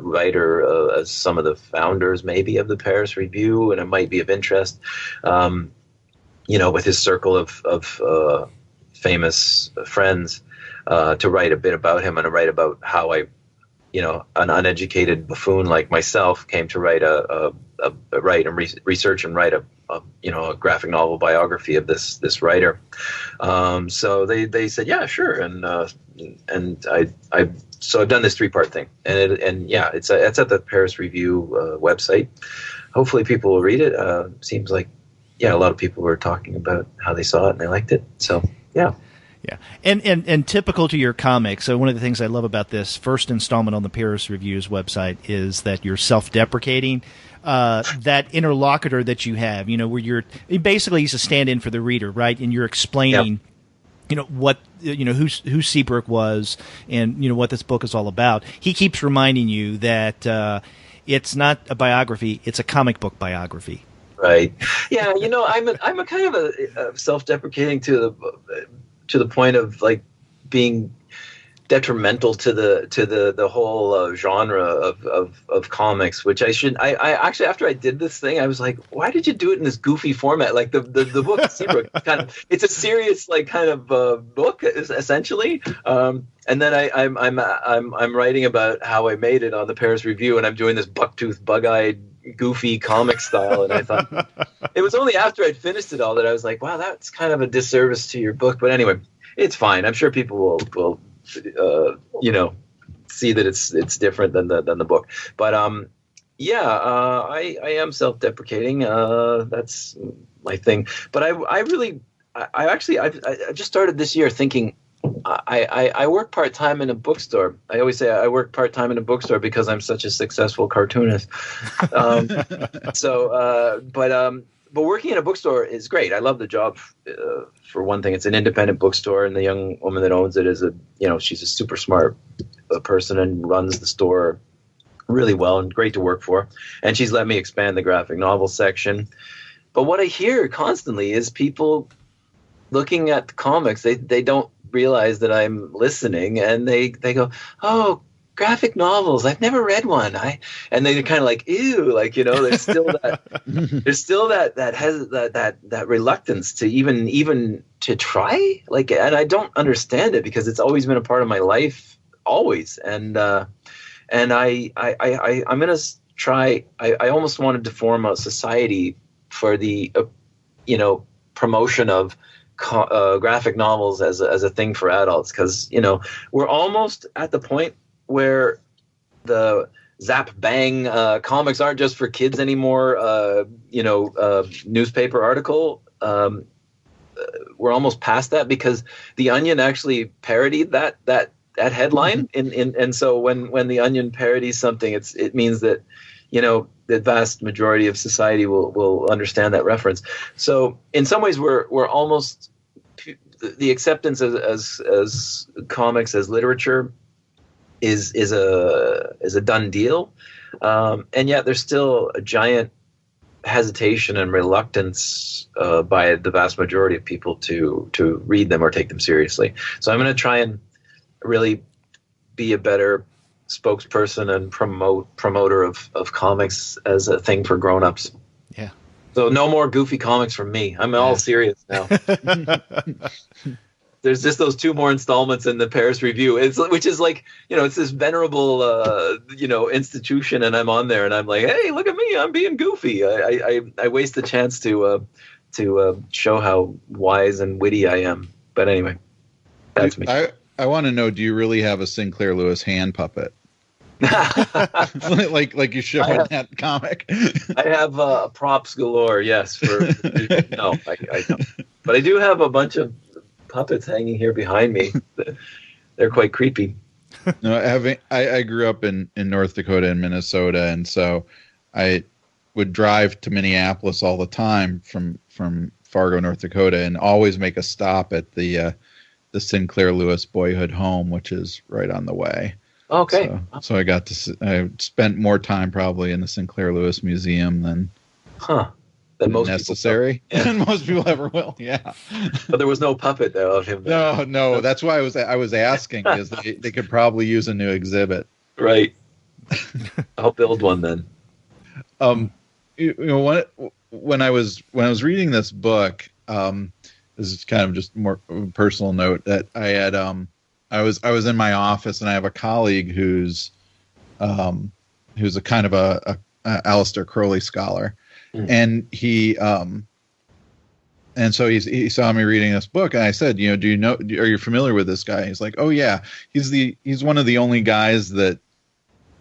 writer as some of the founders maybe of the Paris Review, and it might be of interest, with his circle of famous friends, to write a bit about him and to write about how I, an uneducated buffoon like myself, came to write a write and research and write a graphic novel biography of this writer. So they said, yeah, sure, and I've done this 3-part thing, and it's at the Paris Review website. Hopefully people will read it. Seems like a lot of people were talking about how they saw it and they liked it. So yeah. Yeah, and typical to your comics, so one of the things I love about this first installment on the Paris Review's website is that you're self-deprecating. That interlocutor that you have, where basically he's a stand-in for the reader, right? And you're explaining, what, who Seabrook was and, what this book is all about. He keeps reminding you that it's not a biography, it's a comic book biography. Right. Yeah, I'm a kind of a self-deprecating to the point of like being detrimental to the whole genre of comics, which I actually, after I did this thing, I was like, why did you do it in this goofy format? Like the book Seabrook it's a serious kind of book essentially, and then I'm writing about how I made it on the Paris Review, and I'm doing this bucktooth, bug-eyed, goofy comic style, and I thought it was only after I'd finished it all that I was like, wow, that's kind of a disservice to your book. But anyway, it's fine. I'm sure people will see that it's different than the book. But I am self-deprecating. That's my thing. But I just started this year thinking, I work part-time in a bookstore. I always say I work part-time in a bookstore because I'm such a successful cartoonist. But working in a bookstore is great. I love the job. For one thing, it's an independent bookstore, and the young woman that owns it is she's a super smart person and runs the store really well and great to work for. And she's let me expand the graphic novel section. But what I hear constantly is people looking at the comics. They don't realize that I'm listening, and they go, "Oh, graphic novels, I've never read one." And they're kind of like, ew, there's still that reluctance to even to try, and I don't understand it because it's always been a part of my life, always. And I'm gonna try. I almost wanted to form a society for the promotion of graphic novels as a thing for adults, because we're almost at the point where the zap bang comics aren't just for kids anymore. Newspaper article. We're almost past that because The Onion actually parodied that headline, and so when The Onion parodies something, it means that the vast majority of society will understand that reference. So in some ways, we're almost the acceptance as comics as literature is a done deal, and yet there's still a giant hesitation and reluctance by the vast majority of people to read them or take them seriously. So I'm going to try and really be a better spokesperson and promoter of comics as a thing for grown-ups. Yeah. So no more goofy comics from me. I'm all serious now. There's just those 2 more installments in the Paris Review, which is like, it's this venerable, institution, and I'm on there, and I'm like, hey, look at me, I'm being goofy. I waste the chance to show how wise and witty I am. But anyway, that's me. I want to know, do you really have a Sinclair Lewis hand puppet? like you show in that comic? I have props galore, yes. No, I don't. But I do have a bunch of puppets hanging here behind me. They're quite creepy. No, I grew up in North Dakota and Minnesota, and so I would drive to Minneapolis all the time from Fargo, North Dakota, and always make a stop at the Sinclair Lewis Boyhood Home, which is right on the way. Okay. So I spent more time probably in the Sinclair Lewis Museum than most necessary than most people ever will. Yeah. But there was no puppet though of him. No. That's why I was asking, because they could probably use a new exhibit. Right. I'll build one then. When I was reading this book, this is kind of just more personal note that I had. I was in my office, and I have a colleague who's a kind of a Aleister Crowley scholar, and and so he saw me reading this book, and I said, are you familiar with this guy? He's like, oh yeah, he's one of the only guys that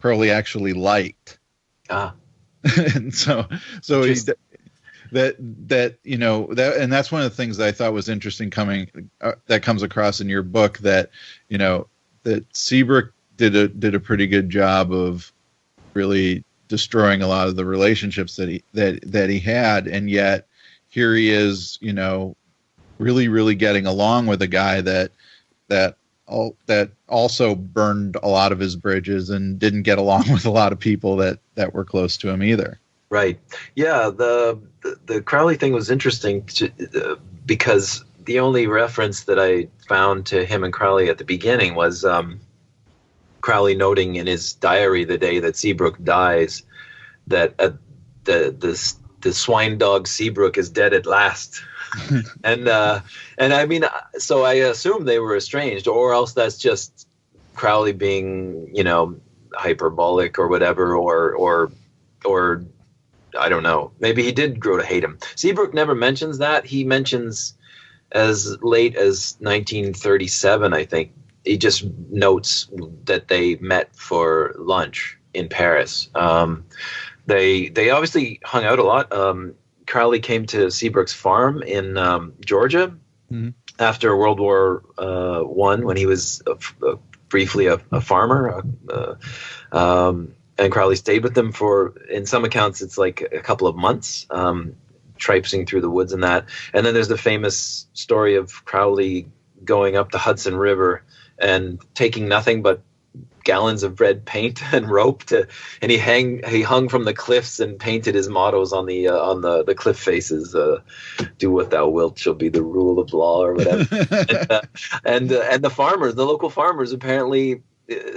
Crowley actually liked. And so he, and that's one of the things that I thought was interesting that comes across in your book, that that Seabrook did a pretty good job of really destroying a lot of the relationships that he had, and yet here he is, really, really getting along with a guy that also burned a lot of his bridges and didn't get along with a lot of people that were close to him either. Right. Yeah. The Crowley thing was interesting because the only reference that I found to him and Crowley at the beginning was Crowley noting in his diary the day that Seabrook dies that the swine dog Seabrook is dead at last. and I mean, so I assume they were estranged, or else that's just Crowley being, hyperbolic or whatever, or I don't know. Maybe he did grow to hate him. Seabrook never mentions that. He mentions as late as 1937, I think. He just notes that they met for lunch in Paris. They obviously hung out a lot. Crowley came to Seabrook's farm in Georgia after World War I, when he was briefly a farmer. And Crowley stayed with them for, in some accounts, it's like a couple of months, traipsing through the woods and that. And then there's the famous story of Crowley going up the Hudson River and taking nothing but gallons of red paint and rope and he hung from the cliffs and painted his mottos on the cliff faces. Do what thou wilt shall be the rule of law, or whatever. and the local farmers apparently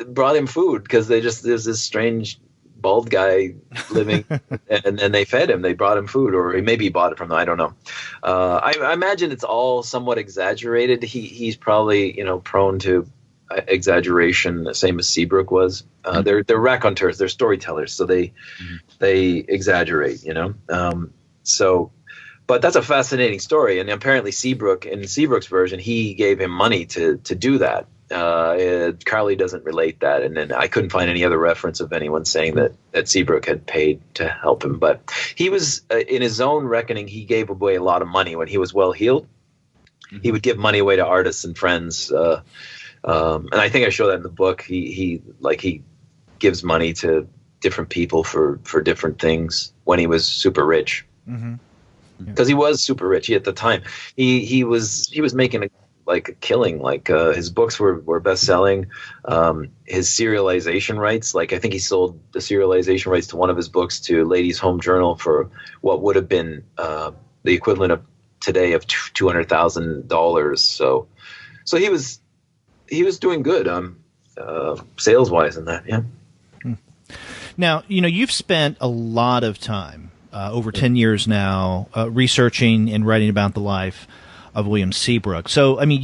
brought him food, because there's this strange bald guy living, and they fed him. They brought him food, or maybe he bought it from them. I don't know. I imagine it's all somewhat exaggerated. He's probably prone to exaggeration, the same as Seabrook was. They're raconteurs, they're storytellers, so they exaggerate, but that's a fascinating story. And apparently Seabrook, in Seabrook's version, he gave him money to do that. Crowley doesn't relate that, and then I couldn't find any other reference of anyone saying that Seabrook had paid to help him. But he was, in his own reckoning, he gave away a lot of money when he was well healed. He would give money away to artists and friends. And I think I show that in the book. He gives money to different people for different things when he was super rich, because he was super rich. At the time, he was making a killing. His books were best selling. His serialization rights, I think he sold the serialization rights to one of his books to Ladies' Home Journal for what would have been the equivalent of today of $200,000. So he was doing good, sales wise in that. Yeah. Now, you've spent a lot of time, over 10 years now, researching and writing about the life of William Seabrook. So, I mean,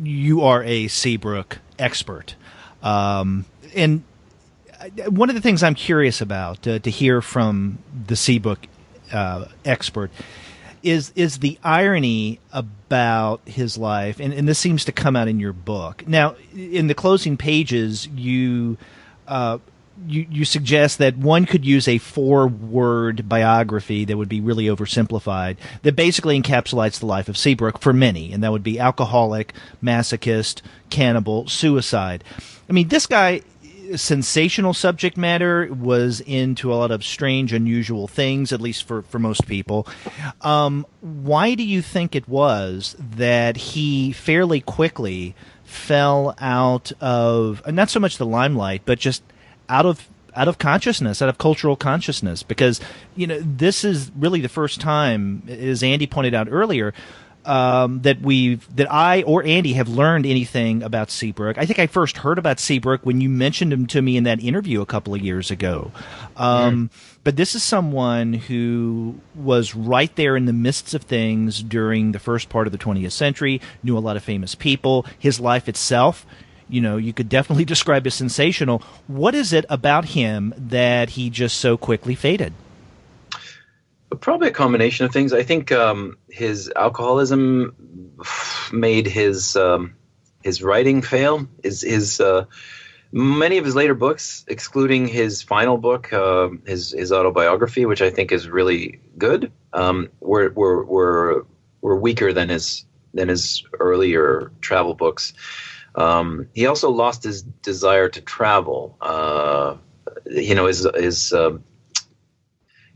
you are a Seabrook expert. And one of the things I'm curious about to hear from the Seabrook expert is the irony about his life, and this seems to come out in your book. Now, in the closing pages, you suggest that one could use a 4-word biography that would be really oversimplified, that basically encapsulates the life of Seabrook for many, and that would be alcoholic, masochist, cannibal, suicide. I mean, this guy, sensational subject matter, was into a lot of strange, unusual things, at least for most people. Why do you think it was that he fairly quickly fell out of, not so much the limelight, but just out of consciousness, out of cultural consciousness? Because this is really the first time, as Andy pointed out earlier, that I or Andy have learned anything about Seabrook. I think I first heard about Seabrook when you mentioned him to me in that interview a couple of years ago. But this is someone who was right there in the midst of things during the first part of the 20th century, knew a lot of famous people. His life itself, you could definitely describe as sensational. What is it about him that he just so quickly faded? Probably a combination of things. I think his alcoholism made his writing fail. Many of his later books, excluding his final book, his autobiography, which I think is really good, were weaker than his earlier travel books. He also lost his desire to travel.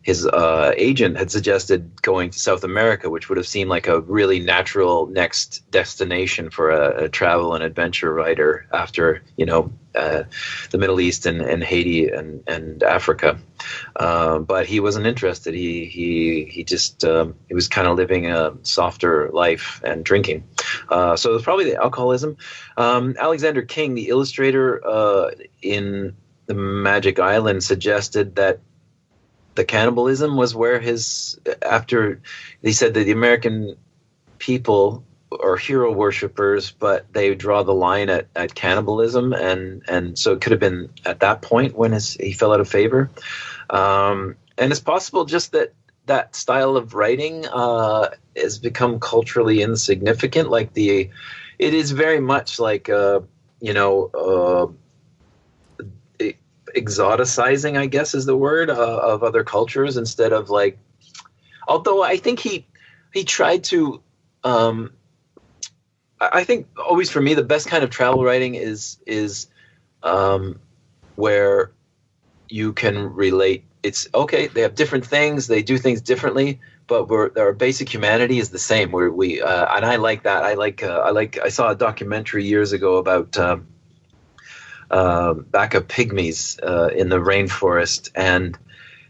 His agent had suggested going to South America, which would have seemed like a really natural next destination for a travel and adventure writer after, the Middle East and Haiti and Africa. But he wasn't interested. He was kind of living a softer life and drinking. So it was probably the alcoholism. Alexander King, the illustrator in The Magic Island, suggested that the cannibalism was where he said that the American people are hero worshippers, but they draw the line at cannibalism. And so it could have been at that point when he fell out of favor. And it's possible just that style of writing has become culturally insignificant. It is very much like, exoticizing, I guess is the word, of other cultures instead of although I think he tried to, I think always for me, the best kind of travel writing is where you can relate. It's okay. They have different things. They do things differently, but our basic humanity is the same. Where and I like that. I saw a documentary years ago about, Baka pygmies in the rainforest, and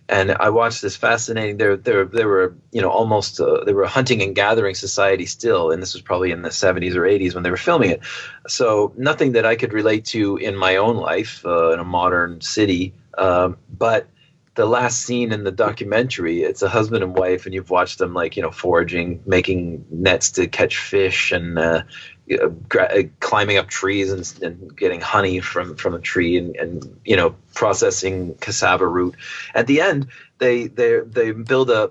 I watched this fascinating. They were almost they were a hunting and gathering society still, and this was probably in the 70s or 80s when they were filming it. So nothing that I could relate to in my own life in a modern city, but the last scene in the documentary, it's a husband and wife, and you've watched them foraging, making nets to catch fish, and climbing up trees and getting honey from a tree, and processing cassava root. At the end, they build a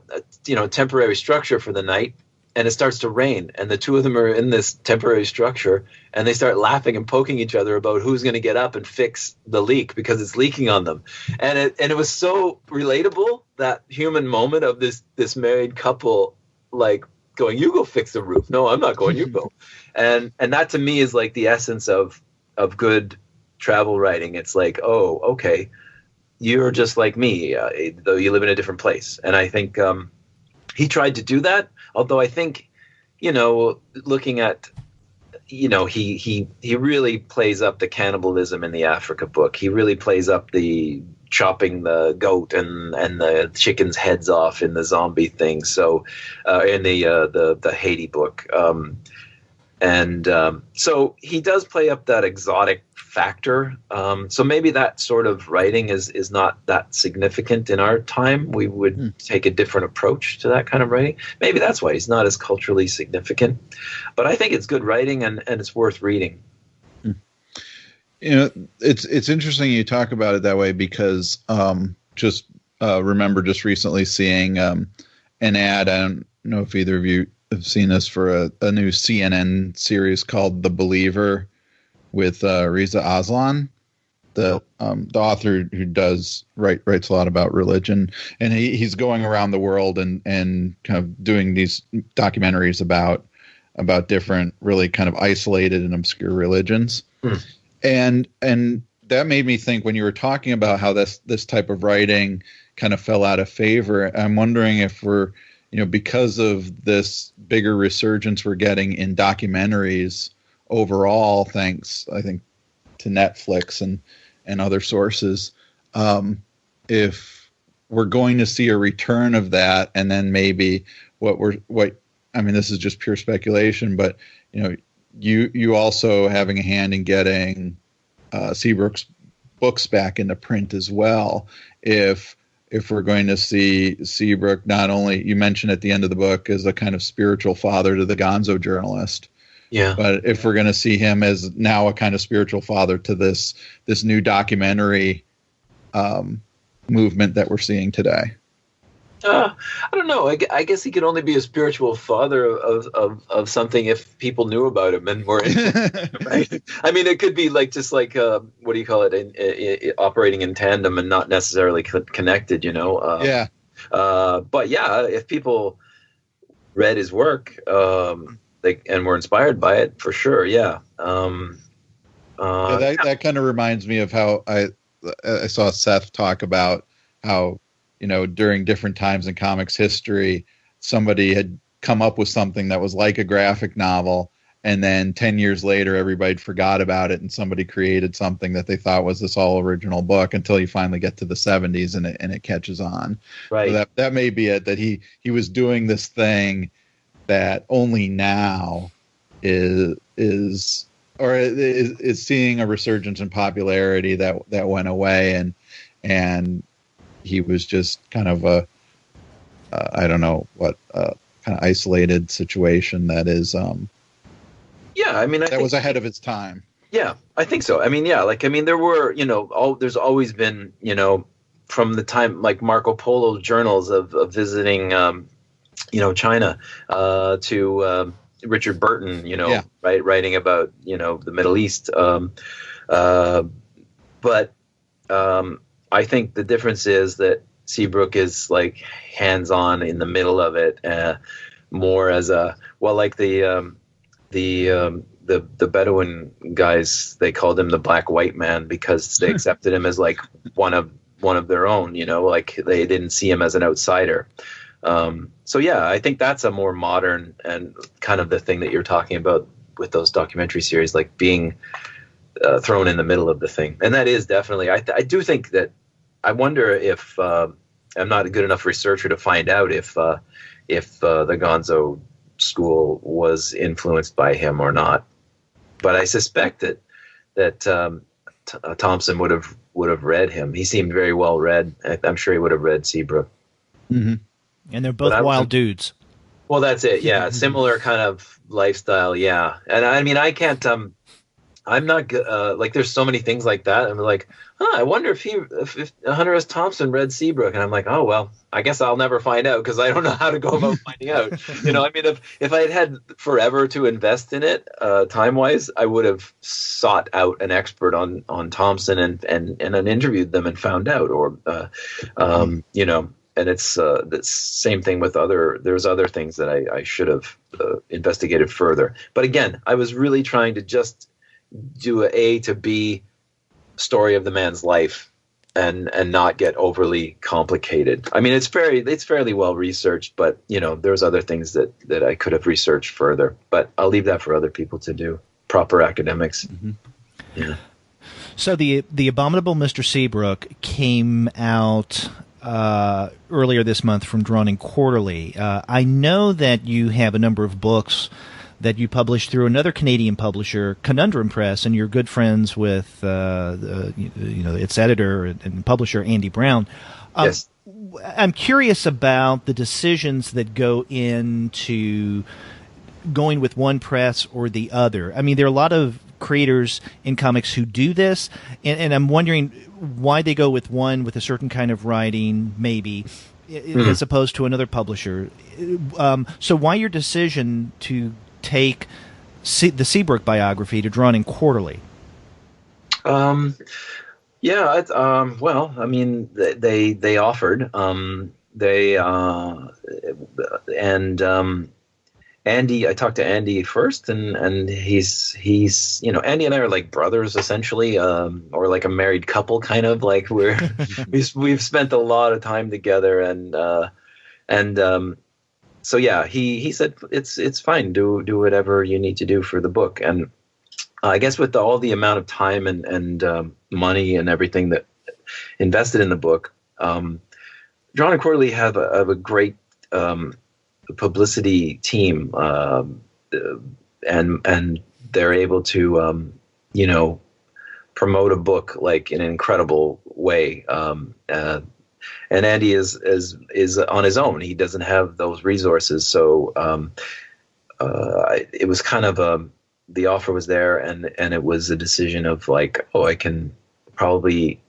temporary structure for the night, and it starts to rain, and the two of them are in this temporary structure, and they start laughing and poking each other about who's going to get up and fix the leak because it's leaking on them. And it was so relatable, that human moment of this married couple going, "You go fix the roof." "No, I'm not going, you go." And that to me is the essence of good travel writing. It's oh, okay, you're just like me, though you live in a different place. And I think he tried to do that. Although I think, looking at, he really plays up the cannibalism in the Africa book. He really plays up the chopping the goat and the chicken's heads off in the zombie thing. So in the Haiti book. So he does play up that exotic factor. So maybe that sort of writing is not that significant in our time. We would take a different approach to that kind of writing. Maybe that's why he's not as culturally significant. But I think it's good writing, and it's worth reading. It's interesting you talk about it that way, because remember just recently seeing an ad. I don't know if either of you have seen this, for a new CNN series called The Believer with Reza Aslan, the author who writes a lot about religion, and he's going around the world and kind of doing these documentaries about different really kind of isolated and obscure religions. And that made me think, when you were talking about how this type of writing kind of fell out of favor, I'm wondering if we're, because of this bigger resurgence we're getting in documentaries overall, thanks, I think, to Netflix and other sources, if we're going to see a return of that, and then maybe this is just pure speculation, but you also having a hand in getting Seabrook's books back into print as well. If we're going to see Seabrook, not only, you mentioned at the end of the book, as a kind of spiritual father to the Gonzo journalist, Yeah. But if we're going to see him as now a kind of spiritual father to this new documentary movement that we're seeing today. I don't know. I guess he could only be a spiritual father of something if people knew about him and were into him, right? I mean, it could be like what do you call it? Operating in tandem and not necessarily connected, Yeah. But yeah, if people read his work and were inspired by it, for sure, yeah. That kind of reminds me of how I saw Seth talk about how, during different times in comics history, somebody had come up with something that was like a graphic novel, and then 10 years later, everybody forgot about it, and somebody created something that they thought was this all original book until you finally get to the 70s and it catches on. Right. So that may be it, that he was doing this thing that only now is seeing a resurgence in popularity that went away, and he was just kind of I don't know what kind of isolated situation that is. Yeah, I mean, I think was ahead of its time. Yeah, I think so. I mean, yeah, there were, there's always been, from the time like Marco Polo journals of visiting, China, to Richard Burton, right, writing about, the Middle East. But I think the difference is that Seabrook is like hands-on in the middle of it, more as like the Bedouin guys, they called him the Black White Man because they accepted him as like one of their own, like they didn't see him as an outsider. So yeah, I think that's a more modern and kind of the thing that you're talking about with those documentary series, like being thrown in the middle of the thing. And that is definitely, I do think that, I wonder if I'm not a good enough researcher to find out if the Gonzo school was influenced by him or not. But I suspect that Thompson would have read him. He seemed very well read. I'm sure he would have read Seabrook. Mm-hmm. And they're both wild dudes. Well, that's it. Yeah, similar kind of lifestyle. Yeah, and I mean, I can't. I'm not like. There's so many things like that. I'm like, I wonder if Hunter S. Thompson read Seabrook, and I'm like, oh well, I guess I'll never find out because I don't know how to go about finding out. I mean, if I had forever to invest in it, time wise, I would have sought out an expert on Thompson and interviewed them and found out, or And it's the same thing with there's other things that I should have investigated further. But again, I was really trying to just do A to B story of the man's life and not get overly complicated. I mean, it's fairly well researched, but there's other things that I could have researched further. But I'll leave that for other people to do, proper academics. Mm-hmm. Yeah. So the Abominable Mr. Seabrook came out earlier this month from Drawn and Quarterly. I know that you have a number of books that you published through another Canadian publisher, Conundrum Press, and you're good friends with its editor and publisher, Andy Brown. Yes. I'm curious about the decisions that go into going with one press or the other. I mean, there are a lot of creators in comics who do this, and I'm wondering why they go with one with a certain kind of writing, maybe, as opposed to another publisher. So why your decision to take the Seabrook biography to Drawn and Quarterly? Well, I mean, they offered. Andy, I talked to Andy first, and he's Andy and I are like brothers essentially, or like a married couple kind of, like we've spent a lot of time together, and so yeah, he said it's fine, do whatever you need to do for the book. And I guess with all the amount of time and money and everything that invested in the book, Drawn and Quarterly have a great publicity team, and they're able to promote a book like in an incredible way. And Andy is on his own. He doesn't have those resources, so it was kind of the offer was there, and it was a decision of like, oh, I can probably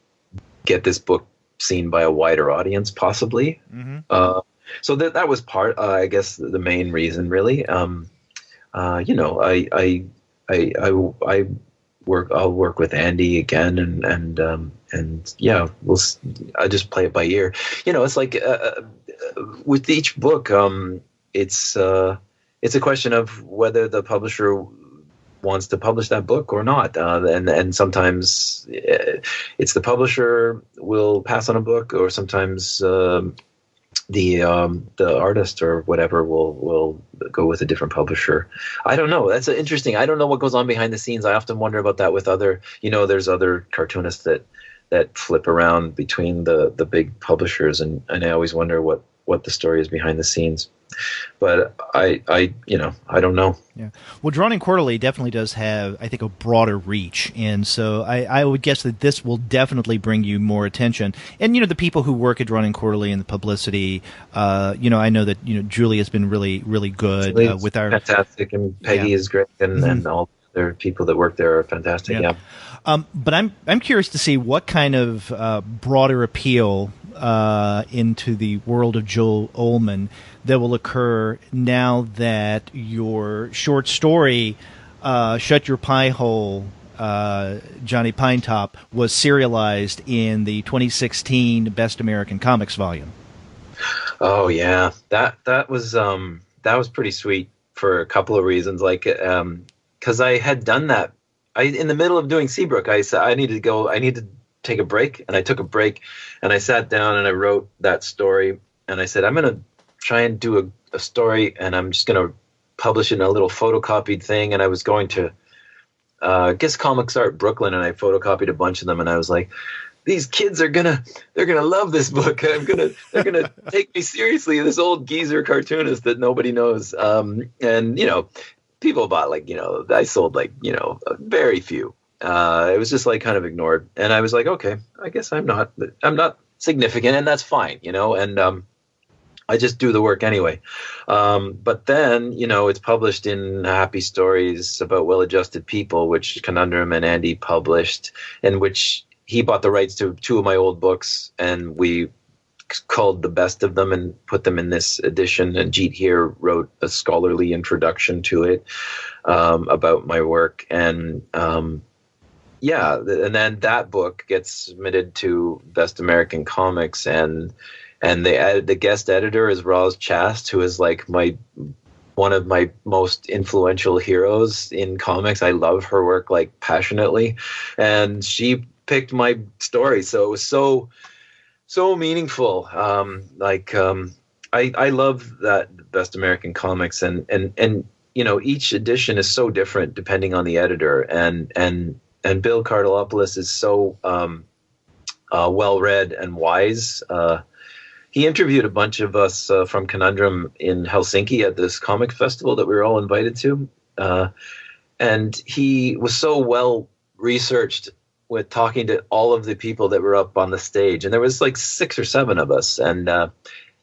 get this book seen by a wider audience, possibly. So that was part, I guess, the main reason, really. I'll work with Andy again, and yeah, I just play it by ear. It's like with each book, it's a question of whether the publisher wants to publish that book or not, and sometimes it's the publisher will pass on a book, or sometimes the artist or whatever will go with a different publisher. I don't know. That's interesting. I don't know what goes on behind the scenes. I often wonder about that with other, there's other cartoonists that flip around between the big publishers, and I always wonder what the story is behind the scenes. But I don't know. Yeah. Well, Drawn and Quarterly definitely does have, I think, a broader reach. And so I would guess that this will definitely bring you more attention. And, the people who work at Drawn and Quarterly and the publicity, I know that, Julie has been really, really good with our... fantastic, and Peggy is great, and all the other people that work there are fantastic, yeah. But I'm curious to see what kind of broader appeal into the world of Joel Ollmann that will occur now that your short story, Shut Your Pie Hole, Johnny Pinetop, was serialized in the 2016 Best American Comics volume. Oh yeah, that was pretty sweet for a couple of reasons. Like, because I had done that. In the middle of doing Seabrook, I said I need to take a break, and I took a break, and I sat down and I wrote that story, and I said I'm going to try and do a story, and I'm just going to publish it in a little photocopied thing. And I was going to Guess Comics Art Brooklyn, and I photocopied a bunch of them, and I was like, these kids they're gonna love this book. They're gonna take me seriously, this old geezer cartoonist that nobody knows. And people bought I sold very few. It was just like kind of ignored, and I was like, okay, I guess I'm not significant, and that's fine, and I just do the work anyway. But then, it's published in Happy Stories About Well-Adjusted People, which Conundrum and Andy published, and which he bought the rights to two of my old books, and we culled the best of them and put them in this edition. And Jeet here wrote a scholarly introduction to it about my work. And and then that book gets submitted to Best American Comics, and the guest editor is Roz Chast, who is like one of my most influential heroes in comics. I love her work like passionately, and she picked my story, so it was so meaningful. I love that Best American Comics, and each edition is so different depending on the editor, and Bill Cardilopoulos is so well read and wise. He interviewed a bunch of us from Conundrum in Helsinki at this comic festival that we were all invited to, and he was so well researched with talking to all of the people that were up on the stage, and there was like 6 or 7 of us, and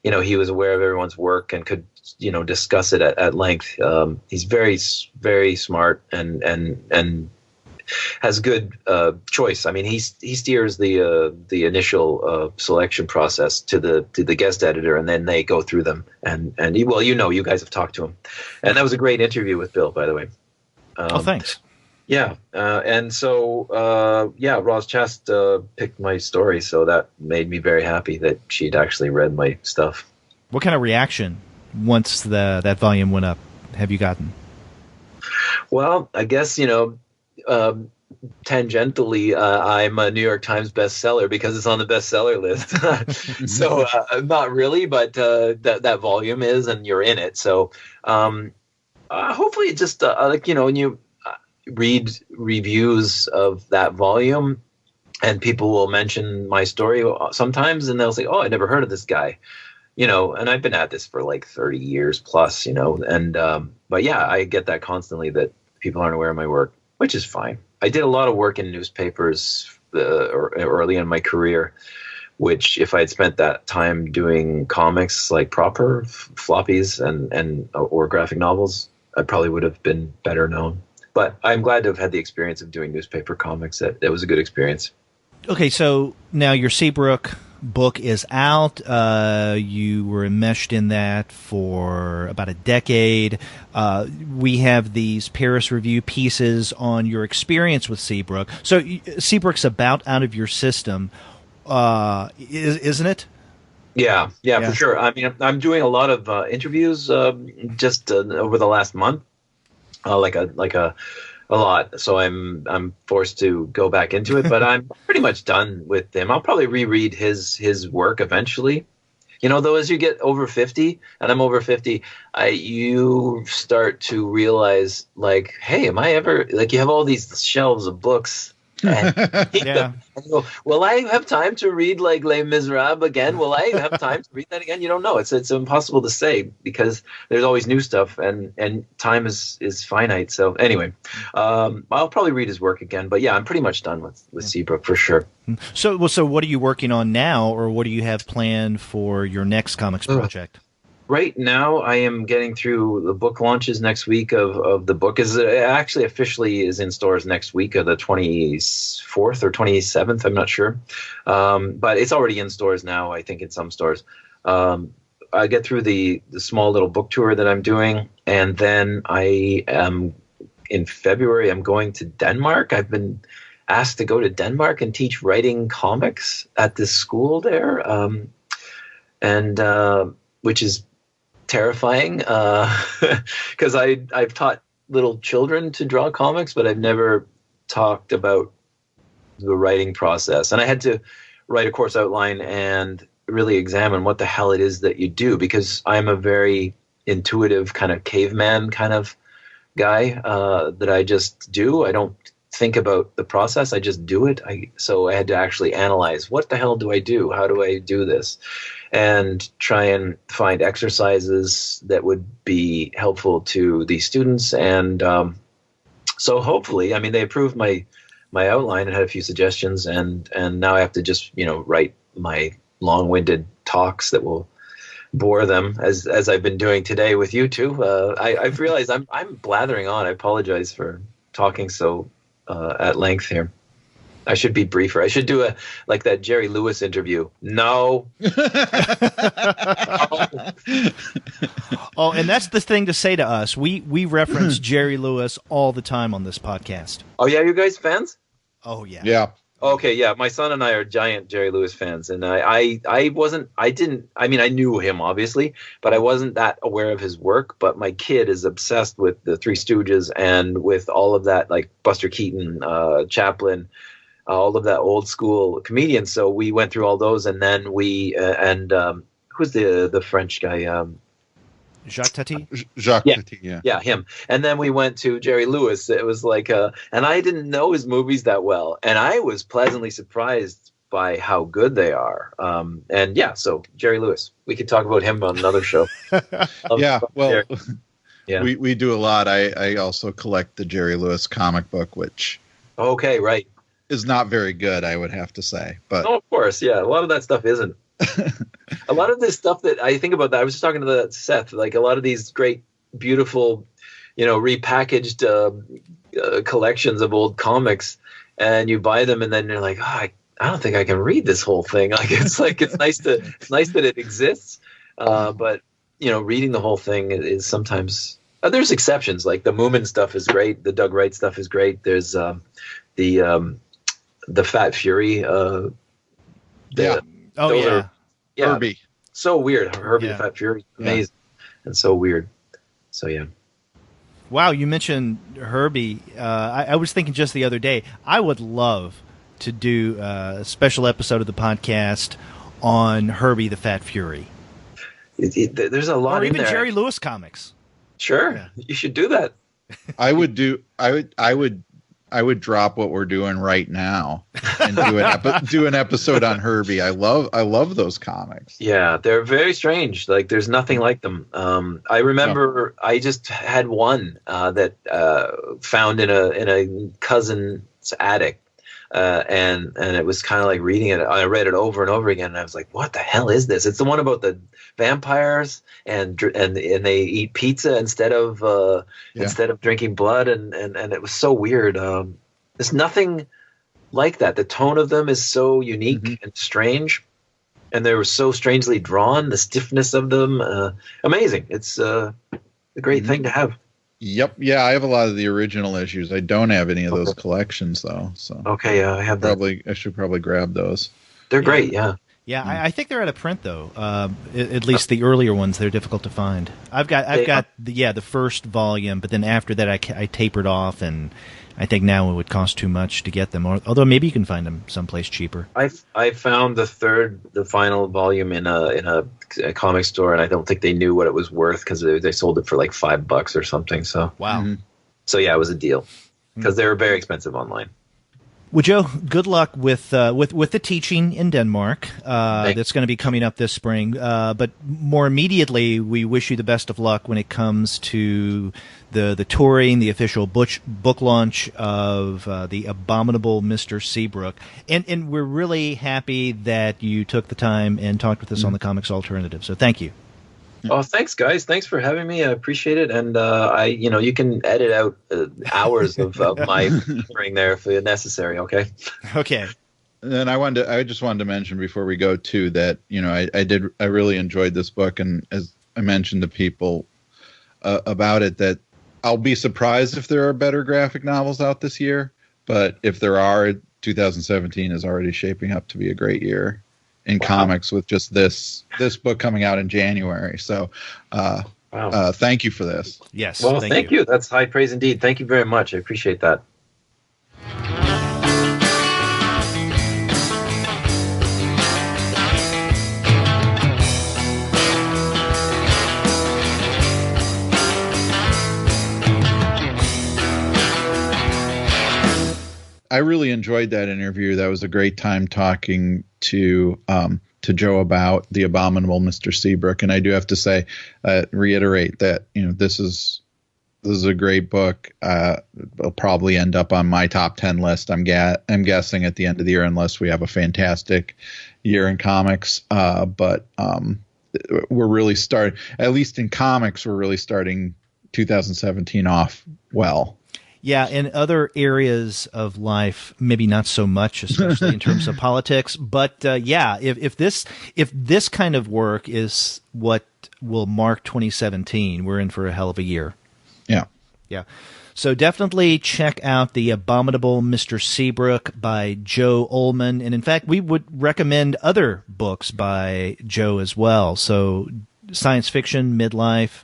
he was aware of everyone's work and could discuss it at length. He's very, very smart and has good choice. I mean, he steers the initial selection process to the guest editor, and then they go through them. And you guys have talked to him, and that was a great interview with Bill, by the way. Thanks. Yeah, and so Roz Chast picked my story, so that made me very happy that she'd actually read my stuff. What kind of reaction once that volume went up have you gotten? Well, I guess tangentially, I'm a New York Times bestseller because it's on the bestseller list. So not really, but that volume is, and you're in it. So hopefully, it just when you read reviews of that volume, and people will mention my story sometimes, and they'll say, "Oh, I never heard of this guy," and I've been at this for like 30 years plus, and but yeah, I get that constantly, that people aren't aware of my work, which is fine. I did a lot of work in newspapers early in my career, which if I had spent that time doing comics, like proper floppies and or graphic novels, I probably would have been better known. But I'm glad to have had the experience of doing newspaper comics. That was a good experience. Okay, so now your Seabrook book is out. You were enmeshed in that for about a decade. We have these Paris Review pieces on your experience with Seabrook. So Seabrook's about out of your system, isn't it? Yeah, for sure. I mean, I'm doing a lot of interviews just over the last month, like a lot. So I'm forced to go back into it, but I'm pretty much done with him. I'll probably reread his work eventually. You know, though, as you get over 50, and I'm over 50, you start to realize, like, hey, am I ever, like, you have all these shelves of books. And Yeah. and you go, will I have time to read like Les Miserables again? Will I have time to read that again? You don't know. It's impossible to say because there's always new stuff and time is finite. So anyway, I'll probably read his work again. But yeah, I'm pretty much done with Seabrook for sure. So what are you working on now, or what do you have planned for your next comics project? Right now, I am getting through the book launches next week of the book. Is actually officially is in stores next week of the 24th or 27th. I'm not sure. But it's already in stores now, I think, in some stores. I get through the small little book tour that I'm doing. And then I am, in February, I'm going to Denmark. I've been asked to go to Denmark and teach writing comics at this school there. Which is terrifying because I've taught little children to draw comics, but I've never talked about the writing process. And I had to write a course outline and really examine what the hell it is that you do, because I'm a very intuitive kind of caveman kind of guy that I just do. I don't think about the process. I just do it. So I had to actually analyze, what the hell do I do? How do I do this? And try and find exercises that would be helpful to these students. And so hopefully, I mean, they approved my outline and had a few suggestions, and now I have to just, write my long-winded talks that will bore them, as I've been doing today with you two. I've realized I'm blathering on. I apologize for talking so at length here. I should be briefer. I should do like that Jerry Lewis interview. No. Oh, and that's the thing to say to us. We reference Jerry Lewis all the time on this podcast. Oh yeah, you guys fans? Oh yeah. Yeah. Okay, yeah. My son and I are giant Jerry Lewis fans, and I knew him obviously, but I wasn't that aware of his work. But my kid is obsessed with the Three Stooges and with all of that, like Buster Keaton, Chaplin, all of that old school comedians. So we went through all those, and then who's the French guy? Jacques Tati? Jacques Tati, yeah. Yeah, him. And then we went to Jerry Lewis. It was like, and I didn't know his movies that well, and I was pleasantly surprised by how good they are. And yeah, so Jerry Lewis. We could talk about him on another show. Yeah, well, yeah. We do a lot. I also collect the Jerry Lewis comic book, which okay, right, is not very good, I would have to say. But of course, yeah, a lot of that stuff isn't. A lot of this stuff that I think about, that I was just talking to Seth, like a lot of these great, beautiful, repackaged collections of old comics, and you buy them, and then you're like, I don't think I can read this whole thing. It's nice that it exists, but reading the whole thing is sometimes. There's exceptions, like the Moomin stuff is great, the Doug Wright stuff is great. There's the Fat Fury. Herbie. So weird. Herbie the Fat Fury. Amazing. And so weird. So, yeah. Wow, you mentioned Herbie. I was thinking just the other day, I would love to do a special episode of the podcast on Herbie the Fat Fury. There's a lot or in even there. Jerry Lewis comics. Sure. Yeah. You should do that. I would drop what we're doing right now and do an episode on Herbie. I love those comics. Yeah, they're very strange. Like there's nothing like them. I remember I just had one that found in a cousin's attic. and it was kind of like reading it. I read it over and over again, and I was like, "What the hell is this?" It's the one about the vampires and they eat pizza instead of drinking blood, and it was so weird. There's nothing like that. The tone of them is so unique and strange, and they were so strangely drawn. The stiffness of them, amazing. It's a great thing to have. Yep. Yeah, I have a lot of the original issues. I don't have any of those collections though. So okay, I have that. I should probably grab those. They're great. Yeah. Yeah, I think they're out of print though. At least the earlier ones, they're difficult to find. I've got the first volume, but then after that, I tapered off, and I think now it would cost too much to get them. Although maybe you can find them someplace cheaper. I found the final volume in a comic store, and I don't think they knew what it was worth because they sold it for like $5 or something. So wow. So yeah, it was a deal because they were very expensive online. Well, Joe, good luck with the teaching in Denmark. That's going to be coming up this spring. But more immediately, we wish you the best of luck when it comes to the touring, the official book launch of the Abominable Mr. Seabrook. And we're really happy that you took the time and talked with us on the Comics Alternative. So thank you. Oh, thanks, guys. Thanks for having me. I appreciate it. And you can edit out hours of my hearing there if necessary. Okay. Okay. And I just wanted to mention before we go too that I really enjoyed this book, and as I mentioned to people about it, that I'll be surprised if there are better graphic novels out this year. But if there are, 2017 is already shaping up to be a great year in comics with just this book coming out in January. So thank you for this. Yes. Well, thank you. That's high praise indeed. Thank you very much. I appreciate that. I really enjoyed that interview. That was a great time talking to Joe about the Abominable Mr. Seabrook. And I do have to say, reiterate that this is a great book. It'll probably end up on my top 10 list. I'm guessing at the end of the year, unless we have a fantastic year in comics. But we're really starting, at least in comics, we're really starting 2017 off well. Yeah, in other areas of life, maybe not so much, especially in terms of politics. But if this kind of work is what will mark 2017, we're in for a hell of a year. Yeah. Yeah. So definitely check out The Abominable Mr. Seabrook by Joe Ollmann. And in fact, we would recommend other books by Joe as well. So science fiction, midlife,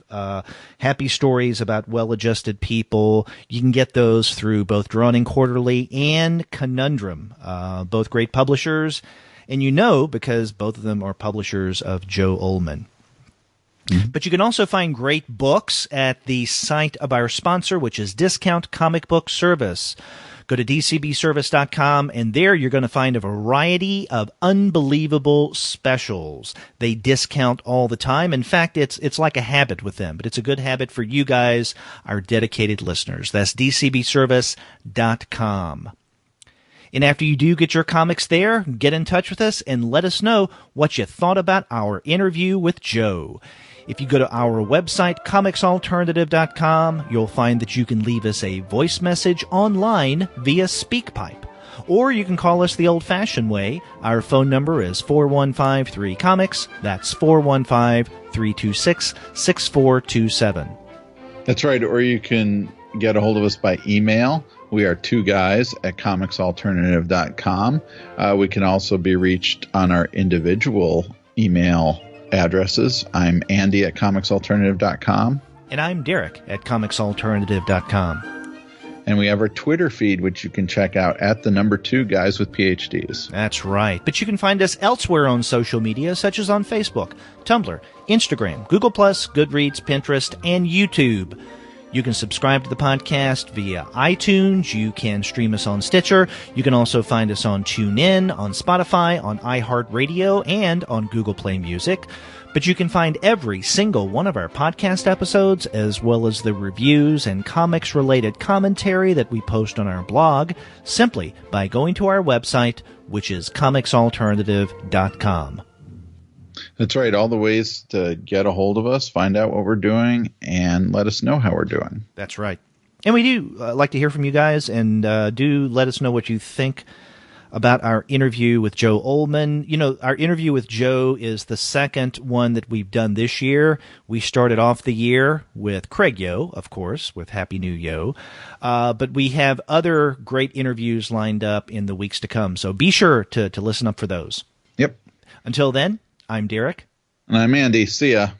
happy stories about well-adjusted people. You can get those through both Drawn In Quarterly and Conundrum, both great publishers. And because both of them are publishers of Joe Ollmann. Mm-hmm. But you can also find great books at the site of our sponsor, which is Discount Comic Book Service. Go to dcbservice.com, and there you're going to find a variety of unbelievable specials. They discount all the time. In fact, it's like a habit with them, but it's a good habit for you guys, our dedicated listeners. That's dcbservice.com. And after you do get your comics there, get in touch with us and let us know what you thought about our interview with Joe. If you go to our website, comicsalternative.com, you'll find that you can leave us a voice message online via SpeakPipe. Or you can call us the old-fashioned way. Our phone number is 4153-COMICS. That's 415-326-6427. That's right. Or you can get a hold of us by email. We are two guys at comicsalternative.com. We can also be reached on our individual email addresses. I'm Andy at comicsalternative.com. And I'm Derek at comicsalternative.com. And we have our Twitter feed, which you can check out at the number 2 guys with PhDs. That's right. But you can find us elsewhere on social media, such as on Facebook, Tumblr, Instagram, Google+, Goodreads, Pinterest, and YouTube. You can subscribe to the podcast via iTunes. You can stream us on Stitcher. You can also find us on TuneIn, on Spotify, on iHeartRadio, and on Google Play Music. But you can find every single one of our podcast episodes, as well as the reviews and comics-related commentary that we post on our blog, simply by going to our website, which is comicsalternative.com. That's right. All the ways to get a hold of us, find out what we're doing, and let us know how we're doing. That's right. And we do like to hear from you guys, and do let us know what you think about our interview with Joe Ollmann. You know, our interview with Joe is the second one that we've done this year. We started off the year with Craig Yo, of course, with Happy New Yo. But we have other great interviews lined up in the weeks to come, so be sure to listen up for those. Yep. Until then, I'm Derek. And I'm Andy. See ya.